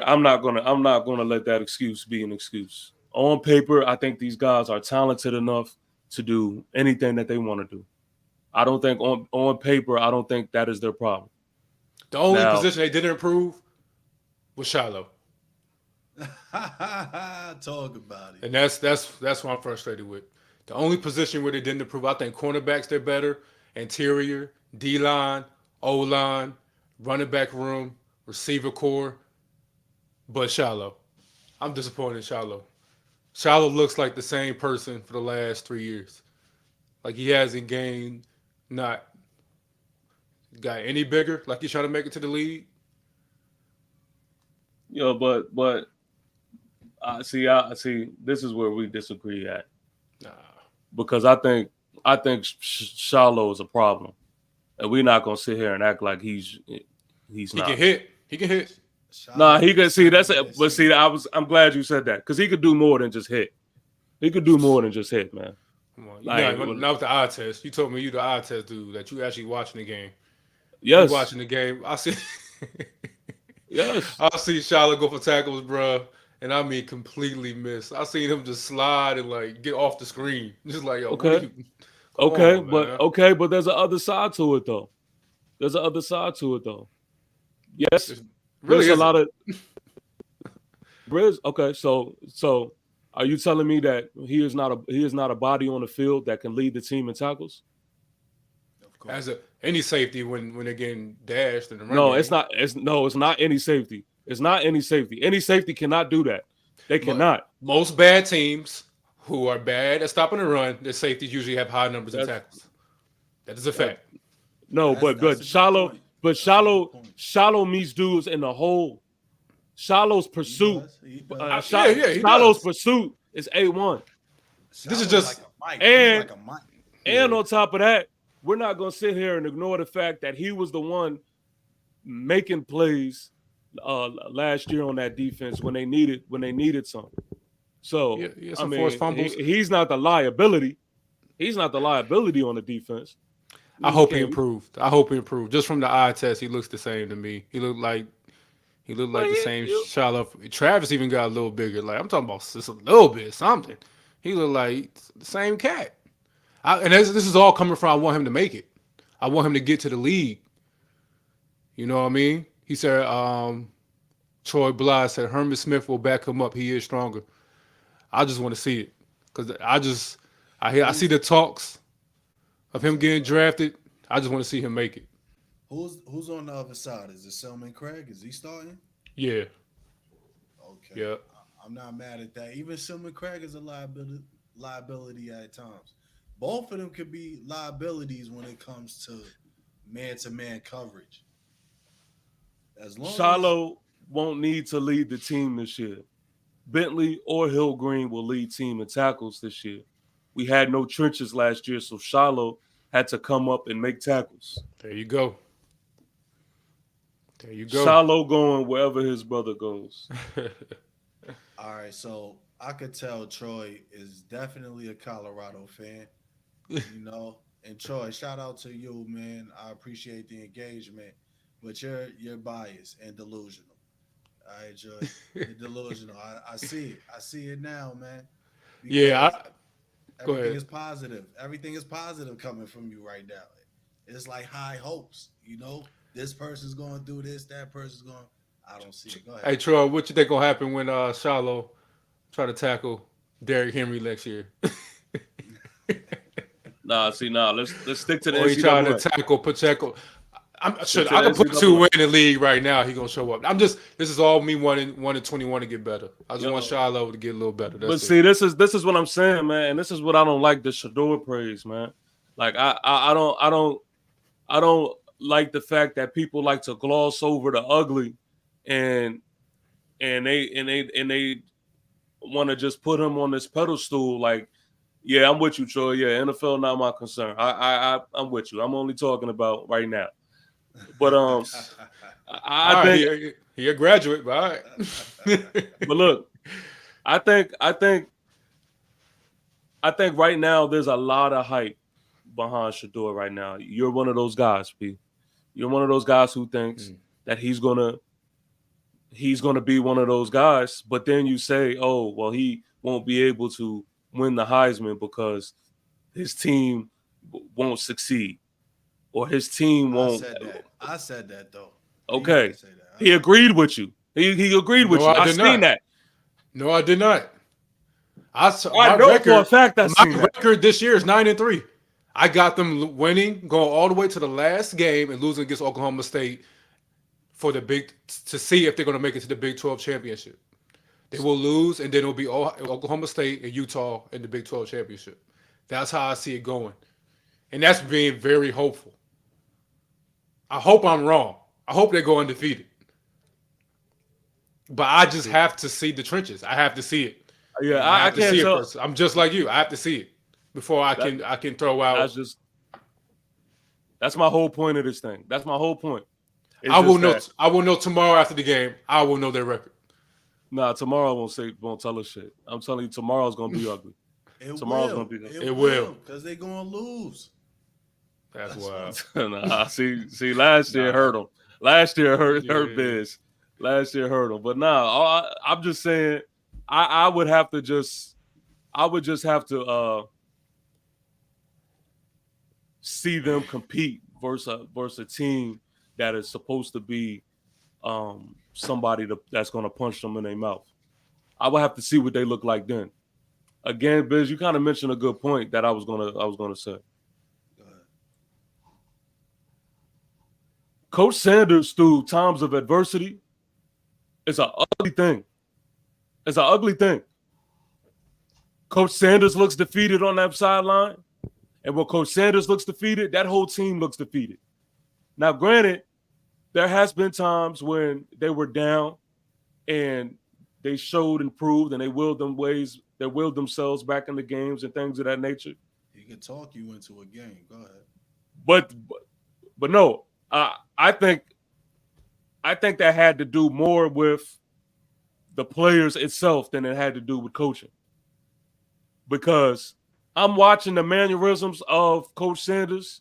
I'm not gonna let that excuse be an excuse. On paper, I think these guys are talented enough to do anything that they want to do. I don't think on paper, I don't think that is their problem. the only Now, position they didn't improve was Shiloh. Talk about it. And that's what I'm frustrated with. The only position where they didn't improve, I think cornerbacks they're better, interior, D line, O line, running back room, receiver core, but Shiloh. I'm disappointed in Shiloh. Shiloh looks like the same person for the last 3 years. Like he hasn't gained, not got any bigger. Like he's trying to make it to the league. but I see. This is where we disagree at Nah. because I think Shiloh is a problem, and we're not gonna sit here and act like he's He not. can hit. He can hit. Nah, he could see that's it. But see, I'm glad you said that because he could do more than just hit. He could do more than just hit, man. Come on. Like, Not with the eye test. You told me you the eye test dude, that you actually watching the game. You yes, watching the game. I see. Yes. I see Shiloh go for tackles, bro, and I mean completely miss. I seen him just slide and like get off the screen, just like yo, what are Okay. you? Come on, man. Okay, but there's an other side to it though. There's an other side to it though. Yes, It really there's a isn't. lot of Briz. Okay, so are you telling me that he is not a body on the field that can lead the team in tackles? Of course. As any safety when they're getting dashed in the run No, game. it's not any safety. It's not any safety. Any safety cannot do that. They cannot. Most bad teams who are bad at stopping the run, their safeties usually have high numbers in That's tackles. That is a that, fact. no, That's but a good shallow, point. but That's a good shallow, point. shallow meets dudes in the hole. Shallow's He pursuit, does. He does. He Shallow's does. pursuit is A1. This is Shallow's just like a mic. He's And like a mic. and Yeah. on top of that, we're not gonna sit here and ignore the fact that he was the one making plays last year on that defense when they needed some. So He had I some forced mean, fumbles. he's not the liability. He's not the liability on the defense. I We hope he can't. improved. I hope he improved. Just from the eye test, he looks the same to me. He looked Well, like the same you- Shiloh. Travis even got a little bigger. Like I'm talking about just a little bit, something. He looked like the same cat. And this is all coming from I want him to make it. I want him to get to the league. You know what I mean? He said, Troy Bly said Herman Smith will back him up. He is stronger. I just want to see it because I see the talks of him getting drafted. I just want to see him make it. Who's on the other side? Is it Selman Craig? Is he starting? Yeah, Okay. yeah. I'm not mad at that. Even Selman Craig is a liability at times. Both of them could be liabilities when it comes to man coverage. As long as Shiloh won't need to lead the team this year. Bentley or Hill Green will lead team in tackles this year. We had no trenches last year, so Shiloh had to come up and make tackles. There you go. There you go. Shiloh going wherever his brother goes. all right, so I could tell Troy is definitely a Colorado fan. You know, and Troy, shout out to you, man. I appreciate the engagement, but you're biased and delusional. All right, Troy, you're delusional. I see it. I see it now, man. Yeah, Because go everything ahead. is positive. Everything is positive coming from you right now. It's like high hopes. You know, this person's going to do this. That person's going. I don't see it. Go ahead. Hey Troy, what you think gonna happen when Shiloh try to tackle Derrick Henry next year? Nah. Let's stick to the Or he trying to NCAA. tackle Pacheco. Stick to I the could put NCAA. two in the league right now. He gonna show up. This is all me wanting 21 to get better. I just want Yo. Shiloh to get a little better. That's But it. see, this is what I'm saying, man, and this is what I don't like the Shador praise, man. Like I don't like the fact that people like to gloss over the ugly, and they want to just put him on this pedestal. Like, yeah, I'm with you, Troy. Yeah, NFL not my concern. I'm with you. I'm only talking about right now. But I All right, think, he a graduate, but all right. but look, I think right now there's a lot of hype behind Shador right now. You're one of those guys, P. You're one of those guys who thinks that he's gonna be one of those guys, but then you say, oh, well, he won't be able to win the Heisman because his team won't succeed or his team won't. I said that though. Okay. You say that. He agreed with you. He agreed with No, you. I I did seen not. that. No, I did not. I know for a fact I my seen that. record this year is 9-3. I got them winning, going all the way to the last game and losing against Oklahoma State for to see if they're going to make it to the Big 12 championship. They will lose, and then it'll be Oklahoma State and Utah in the Big 12 championship. That's how I see it going, and that's being very hopeful. I hope I'm wrong. I hope they go undefeated, but I just have to see the trenches. I have to see it. Yeah, I I have to can't see it tell. first. I'm just like you. I have to see it before I can throw out. That's my whole point of this thing. That's my whole point. It's I will just know. that- I will know tomorrow after the game. I will know their record. Nah, tomorrow won't tell us shit. I'm telling you, tomorrow's gonna be ugly. Tomorrow's gonna be. It will. Because they're gonna lose. That's wild. Nah, see, last year hurt him. Last year hurt Yeah. Biz. Last year hurt him. But nah, I'm just saying I would just have to see them compete versus a team that is supposed to be somebody that's going to punch them in their mouth. I would have to see what they look like then. Again, Biz, you kind of mentioned a good point that I was gonna say. Go ahead. Coach Sanders, through times of adversity, is an ugly thing. It's an ugly thing. Coach Sanders looks defeated on that sideline, and when Coach Sanders looks defeated, that whole team looks defeated. Now, granted, there has been times when they were down and they showed and proved, and they willed themselves back in the games and things of that nature. He can talk you into a game. Go ahead. But no, I think that had to do more with the players itself than it had to do with coaching. Because I'm watching the mannerisms of Coach Sanders,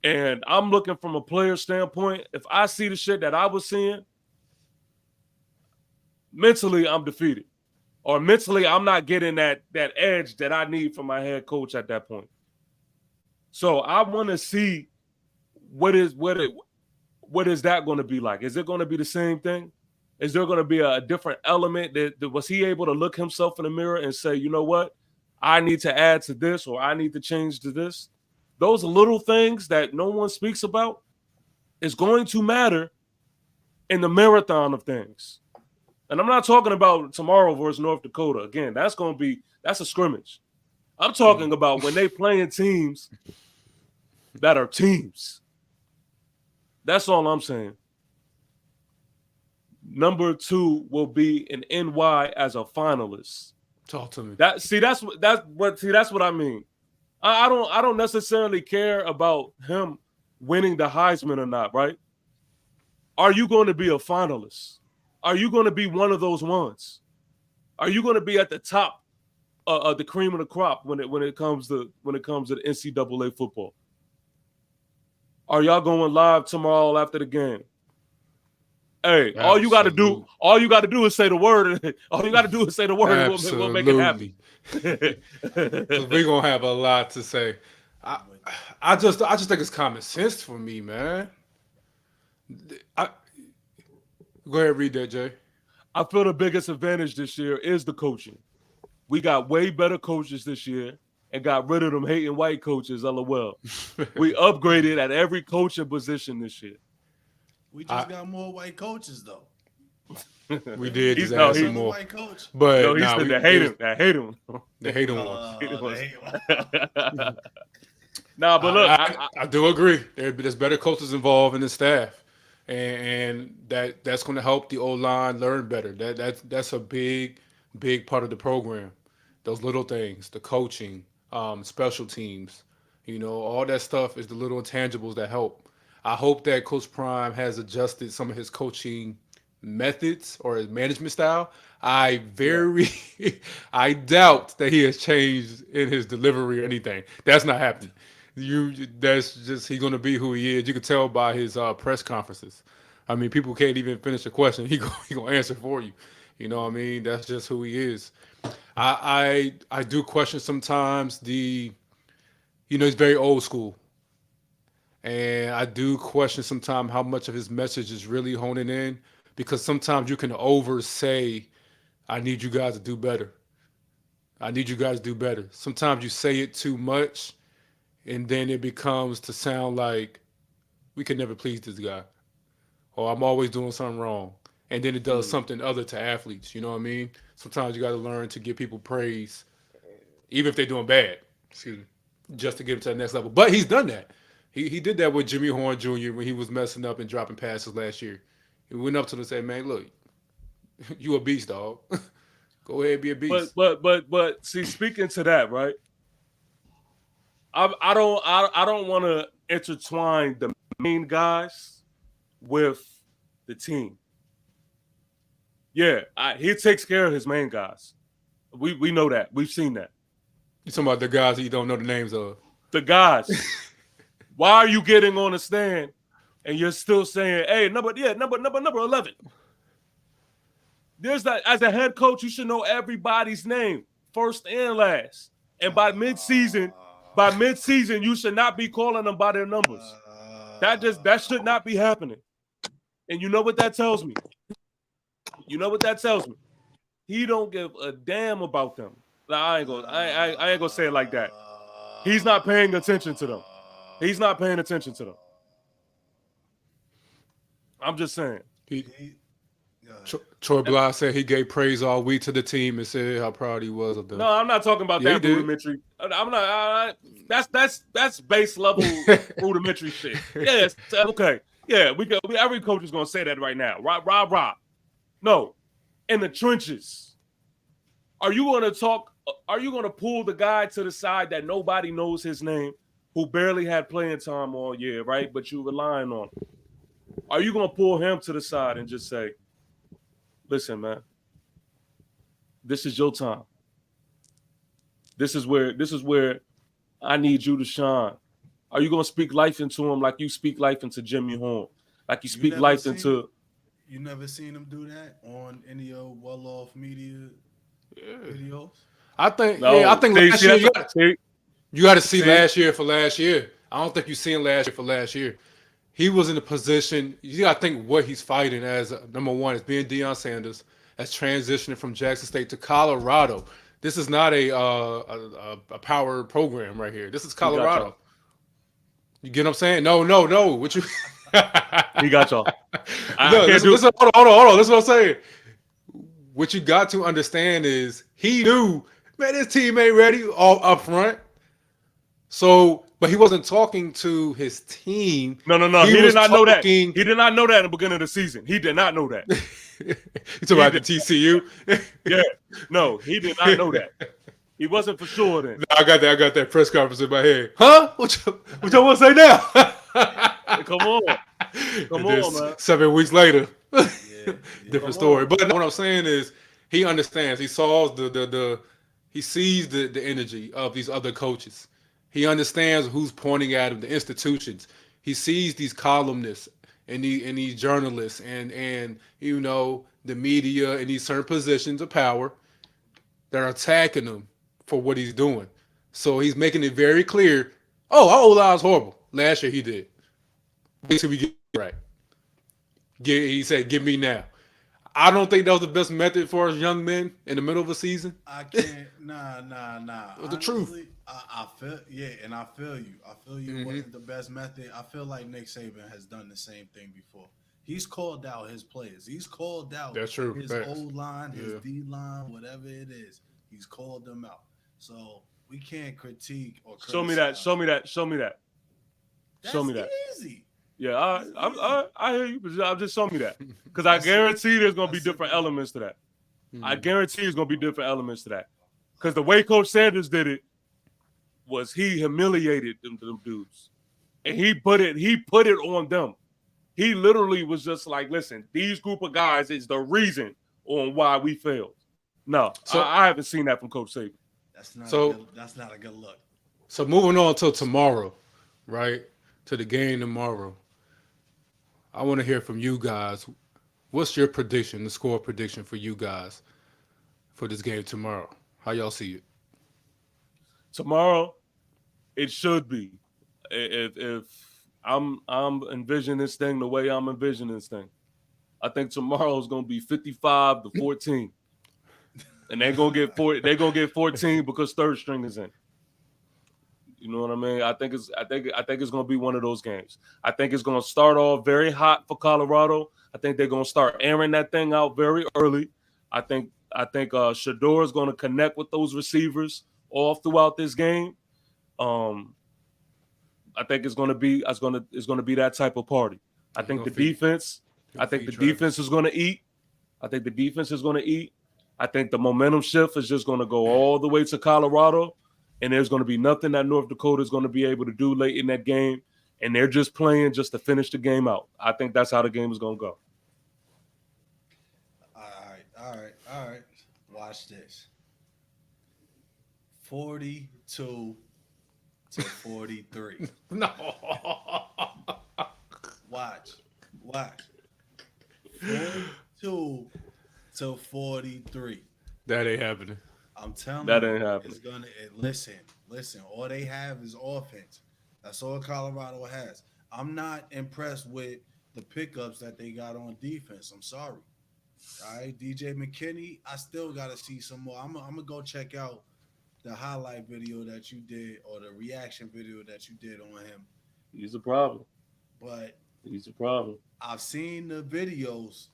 and I'm looking from a player standpoint. If I see the shit that I was seeing, mentally I'm defeated. Or mentally I'm not getting that edge that I need from my head coach at that point. So I want to see what is that going to be like? Is it going to be the same thing? Is there going to be a different element that was he able to look himself in the mirror and say, you know what, I need to add to this, or I need to change to this? Those little things that no one speaks about is going to matter in the marathon of things. And I'm not talking about tomorrow versus North Dakota. Again, that's a scrimmage. I'm talking about when they playing teams that are teams. That's all I'm saying. Number 2 will be an NY as a finalist. Talk to me. That's what I mean. I don't necessarily care about him winning the Heisman or not, right? Are you going to be a finalist? Are you going to be one of those ones? Are you going to be at the top of the cream of the crop when it comes to the NCAA football? Are y'all going live tomorrow after the game? Hey, Absolutely. all you got to do is say the word. All you got to do is say the word, and we'll make it happen. We're gonna have a lot to say. I just think it's common sense for me, man. Go ahead, read that, Jay. I feel the biggest advantage this year is the coaching. We got way better coaches this year and got rid of them hating white coaches, LOL. We upgraded at every coaching position this year. We just got more white coaches, though. We did just add some more. White coach. But no, he said they hate him. They hate him. They hate him. Nah, but look, I do agree. There's better coaches involved in the staff, and that's going to help the O-line learn better. That's a big part of the program. Those little things, the coaching, special teams, all that stuff is the little intangibles that help. I hope that Coach Prime has adjusted some of his coaching methods or his management style. I doubt that he has changed in his delivery or anything. That's not happening. That's just he's gonna be who he is. You can tell by his press conferences. I mean, people can't even finish a question. He gonna answer for you. You know what I mean? That's just who he is. I do question sometimes he's very old school. And I do question sometimes how much of his message is really honing in, because sometimes you can oversay, I need you guys to do better. I need you guys to do better. Sometimes you say it too much, and then it becomes to sound like we can never please this guy, or I'm always doing something wrong. And then it does something other to athletes. You know what I mean? Sometimes you got to learn to give people praise, even if they're doing bad. Excuse me, just to get them to the next level. But he's done that. He did that with Jimmy Horn Jr. when he was messing up and dropping passes last year. He went up to him and said, "Man, look, you a beast, dog. Go ahead and be a beast." But see, speaking to that, right? I don't want to intertwine the main guys with the team. Yeah, he takes care of his main guys. We know that. We've seen that. You talking about the guys that you don't know the names of? The guys. Why are you getting on the stand and you're still saying, "Hey, number 11." There's that as a head coach, you should know everybody's name, first and last. And by mid-season, you should not be calling them by their numbers. That should not be happening. And you know what that tells me? You know what that tells me? He don't give a damn about them. Like, I ain't gonna say it like that. He's not paying attention to them. He's not paying attention to them. I'm just saying. Troy Bly said he gave praise all week to the team and said how proud he was of them. No, I'm not talking about that rudimentary. I'm not. That's base level rudimentary shit. Yes, okay. Yeah, every coach is gonna say that right now. Rah. No, in the trenches. Are you gonna talk? Are you gonna pull the guy to the side that nobody knows his name, who barely had playing time all year, right? But you relying on him. Are you gonna pull him to the side and just say, "Listen, man, this is your time. This is where I need you to shine." Are you gonna speak life into him like you speak life into Jimmy Horn, like you speak life into? You never seen him do that on any of well-off media videos? I think last year you got to see last year for last year. I don't think you seen last year for last year. He was in a position. You got to think what he's fighting as. Number one is being Deion Sanders, as transitioning from Jackson State to Colorado. This is not a power program right here. This is Colorado. You get what I'm saying? No. What you? He got y'all. Listen, hold on. This is what I'm saying. What you got to understand is he knew, man, his team ain't ready all up front. So, but he wasn't talking to his team. No. He did not know that. He did not know that in the beginning of the season. He did not know that. You talking about the TCU? Yeah. No, he did not know that. He wasn't for sure then. No, I got that press conference in my head. Huh? What y'all want to say now? Come on, man. 7 weeks later, different story. But what I'm saying is, he understands. He saw he sees the energy of these other coaches. He understands who's pointing at him, the institutions. He sees these columnists and these journalists and you know the media in these certain positions of power that are attacking him for what he's doing. So he's making it very clear. Oh, our O-line is horrible. Last year he did. Basically, we get it right. He said, "Give me now." I don't think that was the best method for us young men in the middle of a season. I can't. Nah. It's the truth. I feel and I feel you. I feel you. Wasn't the best method. I feel like Nick Saban has done the same thing before. He's called out his players. He's called out his old line, his D line, whatever it is. He's called them out. So we can't critique or criticize. Show me that. That's easy. Yeah, I hear you, but just show me that. Because I guarantee there's going to be different elements to that. I guarantee there's going to be different elements to that. Because the way Coach Sanders did it was he humiliated them dudes. And he put it on them. He literally was just like, listen, these group of guys is the reason on why we failed. No, so I haven't seen that from Coach Saban. That's not a good look. So moving on to tomorrow, right? To the game tomorrow. I want to hear from you guys. What's your prediction, the score prediction for you guys for this game tomorrow? How y'all see it? Tomorrow, it should be. If I'm envisioning this thing the way I'm envisioning this thing, I think tomorrow is going to be 55-14, and they're gonna get 14 because third string is in. You know what I mean? I think it's going to be one of those games. I think it's going to start off very hot for Colorado. I think they're going to start airing that thing out very early. I think Shador is going to connect with those receivers all throughout this game. I think it's going to be that type of party. I think the defense is going to eat. I think the momentum shift is just going to go all the way to Colorado. And there's going to be nothing that North Dakota is going to be able to do late in that game. And they're just playing just to finish the game out. I think that's how the game is going to go. All right. Watch this. 42-43. No. Watch. 42 to 43. That ain't happening. I'm telling That you, ain't happening. it's gonna listen. All they have is offense. That's all Colorado has. I'm not impressed with the pickups that they got on defense. I'm sorry. All right, DJ McKinney, I still gotta see some more. I'm gonna go check out the highlight video that you did or the reaction video that you did on him. He's a problem. But He's a problem. I've seen the videos,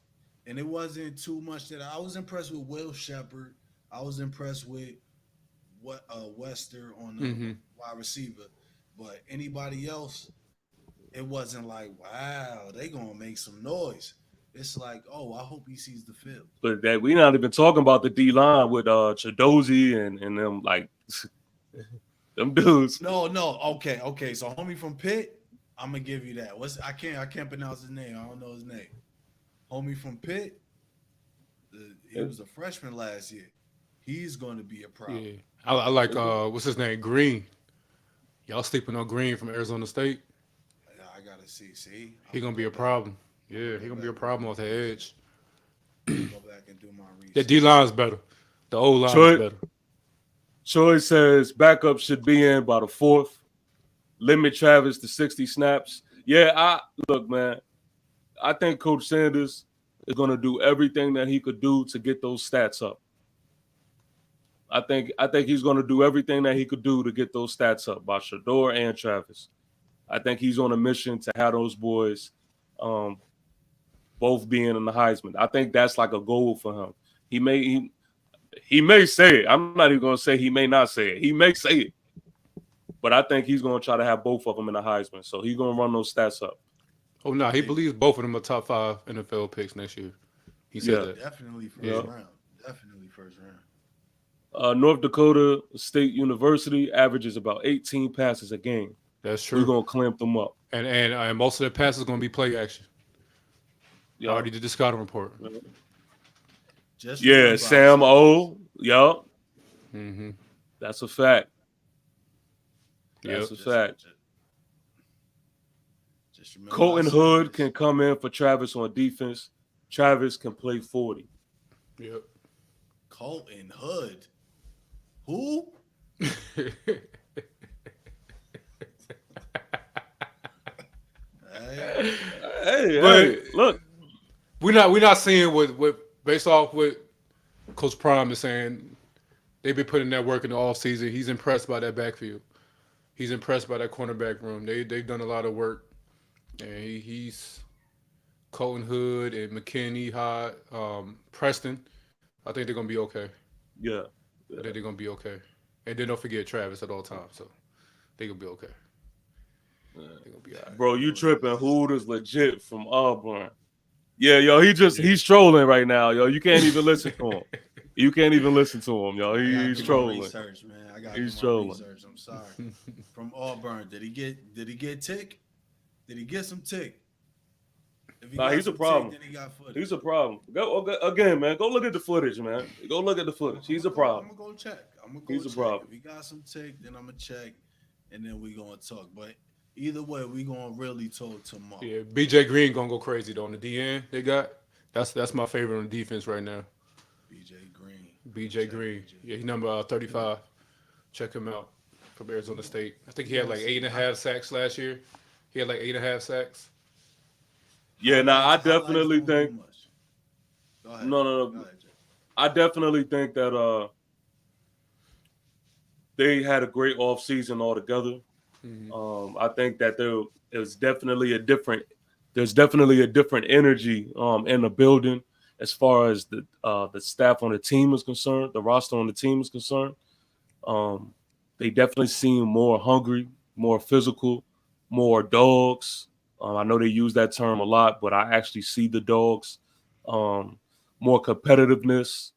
and it wasn't too much that I was impressed with. Will Shepard, I was impressed with what Wester on the Mm-hmm. wide receiver, but anybody else, it wasn't like wow they gonna make some noise. It's like I hope he sees the field. But that we not even talking about the D line with Chidozie and them like them dudes. No, okay. So homie from Pitt, I'm gonna give you that. I can't pronounce his name. I don't know his name. Homie from Pitt, he was a freshman last year. He's going to be a problem. Yeah. I like what's his name? Green. Y'all sleeping on Green from Arizona State? I gotta see. See, He gonna be a problem. Yeah, he gonna be a problem off the edge. Go back and do my research. The D line's better. The O line's Troy- better. Troy says backup should be in by the fourth. Limit Travis to 60 snaps. Yeah, look, man. I think Coach Sanders is going to do everything that he could do to get those stats up. I think he's going to do everything that he could do to get those stats up by Shador and Travis. I think he's on a mission to have those boys both being in the Heisman. I think that's like a goal for him. He may say it. I'm not even going to say he may not say it. He may say it. But I think he's going to try to have both of them in the Heisman. So he's going to run those stats up. Oh no, he believes both of them are top 5 NFL picks next year. He said that. Definitely first round. Definitely first round. North Dakota State University averages about 18 passes a game. That's true. We're going to clamp them up. And most of their passes are going to be play action. Yeah. I already did the scouting report. Sam O. Yup. Mm-hmm. That's a fact. That's Yep. a fact. Just remember Colton I said Hood this. can come in for Travis on defense. Travis can play 40. Yep. Colton Hood. Who? Hey, look. We're not seeing what based off what Coach Prime is saying. They've been putting that work in the offseason. He's impressed by that backfield. He's impressed by that cornerback room. They've done a lot of work, and he's Colton Hood and McKinney, Preston. I think they're gonna be okay. Yeah. I think they're gonna be okay. And then don't forget Travis at all times. So they're gonna be okay. They're gonna be all right. Bro, you tripping. Hood is legit from Auburn. Yeah, yo, he's trolling right now, yo. You can't even listen to him. You can't even listen to him, yo. He's trolling. Research, man. I got He's my trolling. research. I'm sorry. From Auburn, did he get tick? Did he get some tick? If he Nah, got he's a some problem. Tick, then he got footage. He's a problem. Go again, man. Go look at the footage, man. Go look at the footage. He's a problem. I'm gonna go check. He's a problem. If he got some tick, then I'm gonna check, and then we gonna talk. But either way, we gonna really talk tomorrow. Yeah, BJ Green gonna go crazy though on the DN they got. That's my favorite on the defense right now. BJ Green. BJ Green. Yeah, he's number 35. Check him out from Arizona State. I think he had like 8.5 sacks last year. He had like 8.5 sacks. Yeah, now I Highlights definitely don't do think much. Go ahead. no. Go ahead, Jay. I definitely think that they had a great offseason altogether. Mm-hmm. I think that there's definitely a different energy in the building as far as the staff on the team is concerned, the roster on the team is concerned. They definitely seem more hungry, more physical, more dogs. I know they use that term a lot, but I actually see the dogs. More competitiveness.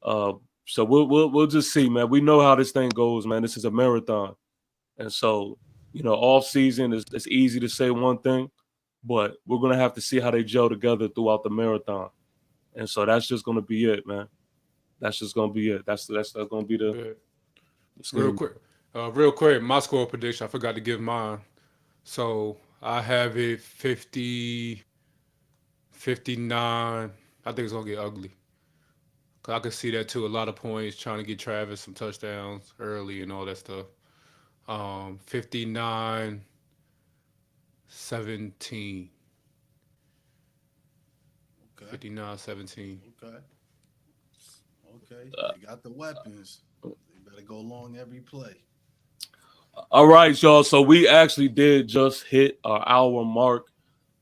So we'll just see, man. We know how this thing goes, man. This is a marathon, and so off season it's easy to say one thing, but we're gonna have to see how they gel together throughout the marathon, and so that's just gonna be it, man. That's just gonna be it. That's gonna be the real quick. My score prediction. I forgot to give mine. So I have it 50, 59. I think it's gonna get ugly. 'Cause I can see that too. A lot of points trying to get Travis some touchdowns early and all that stuff. 59, 17. Okay. 59, 17. Okay. Okay. Uh, They got the weapons. They better go long every play. all right, y'all. So we actually did just hit our hour mark.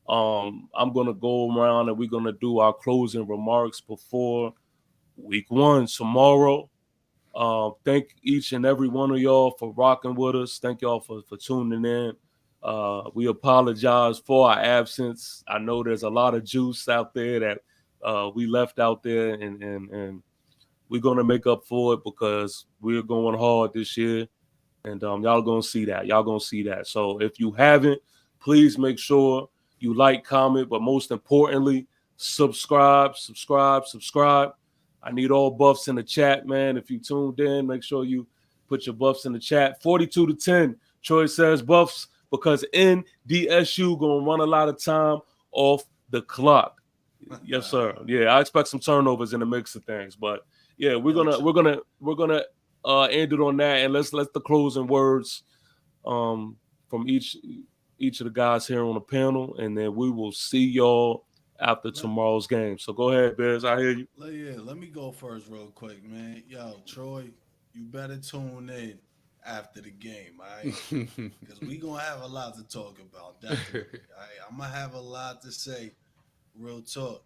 I'm gonna go around and we're gonna do our closing remarks before week one tomorrow. Thank each and every one of y'all for rocking with us. Thank y'all for tuning in. We apologize for our absence. I know there's a lot of juice out there that we left out there, and we're gonna make up for it because we're going hard this year, and y'all gonna see that. Y'all gonna see that. So if you haven't, please make sure you like, comment, but most importantly, subscribe, subscribe, subscribe. I need all buffs in the chat, man. If you tuned in, make sure you put your buffs in the chat. 42-10. Troy says buffs because NDSU gonna run a lot of time off the clock. Yes, sir. Yeah, I expect some turnovers in the mix of things, but yeah, we're gonna end it on that, and let's let the closing words from each of the guys here on the panel, and then we will see y'all after tomorrow's game. So go ahead, Bears. I hear you. Yeah, let me go first real quick, man. Yo, Troy, you better tune in after the game, all right? Because we gonna have a lot to talk about, definitely. All right, I'm gonna have a lot to say. Real talk.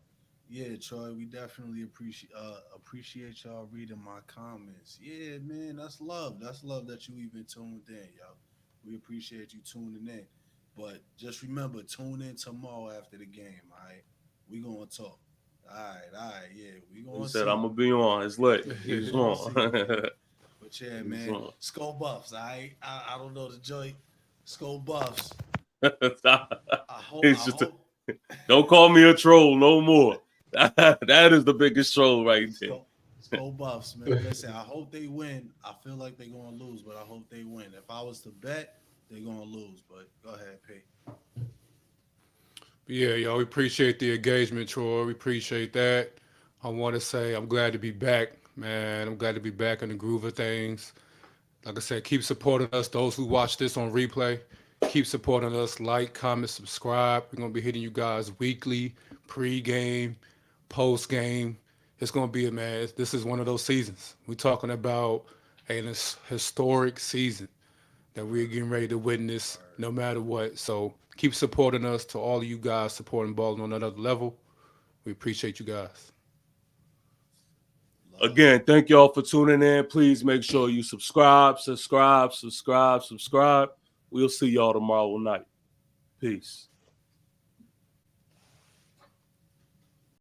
Yeah, Troy, we definitely appreciate y'all reading my comments. Yeah, man, that's love. That's love that you even tuned in, yo. We appreciate you tuning in. But just remember, tune in tomorrow after the game, all right? We gonna talk. All right, yeah, we He gonna said, see. "I'm gonna be on." It's lit. We He's gonna on. see, man. But yeah, He's man, on. Skull Buffs, all right? I don't know the joint. Skull Buffs. I It's just hope. don't call me a troll no more. That is the biggest troll right there. Skull Buffs, man. Listen, I hope they win. I feel like they're gonna lose, but I hope they win. If I was to bet, they're gonna lose. But go ahead, P. Yeah, y'all, we appreciate the engagement, Troy. We appreciate that. I want to say I'm glad to be back, man. I'm glad to be back in the groove of things. Like I said, keep supporting us. Those who watch this on replay, keep supporting us. Like, comment, subscribe. We're gonna be hitting you guys weekly, pre-game, post-game. It's gonna be a man. This is one of those seasons. We're talking about an historic season that we're getting ready to witness, Word. no matter what. So keep supporting us. To all of you guys supporting balling on another level, we appreciate you guys. Love. Again, thank y'all for tuning in. Please make sure you subscribe, subscribe, subscribe, subscribe. We'll see y'all tomorrow night. Peace.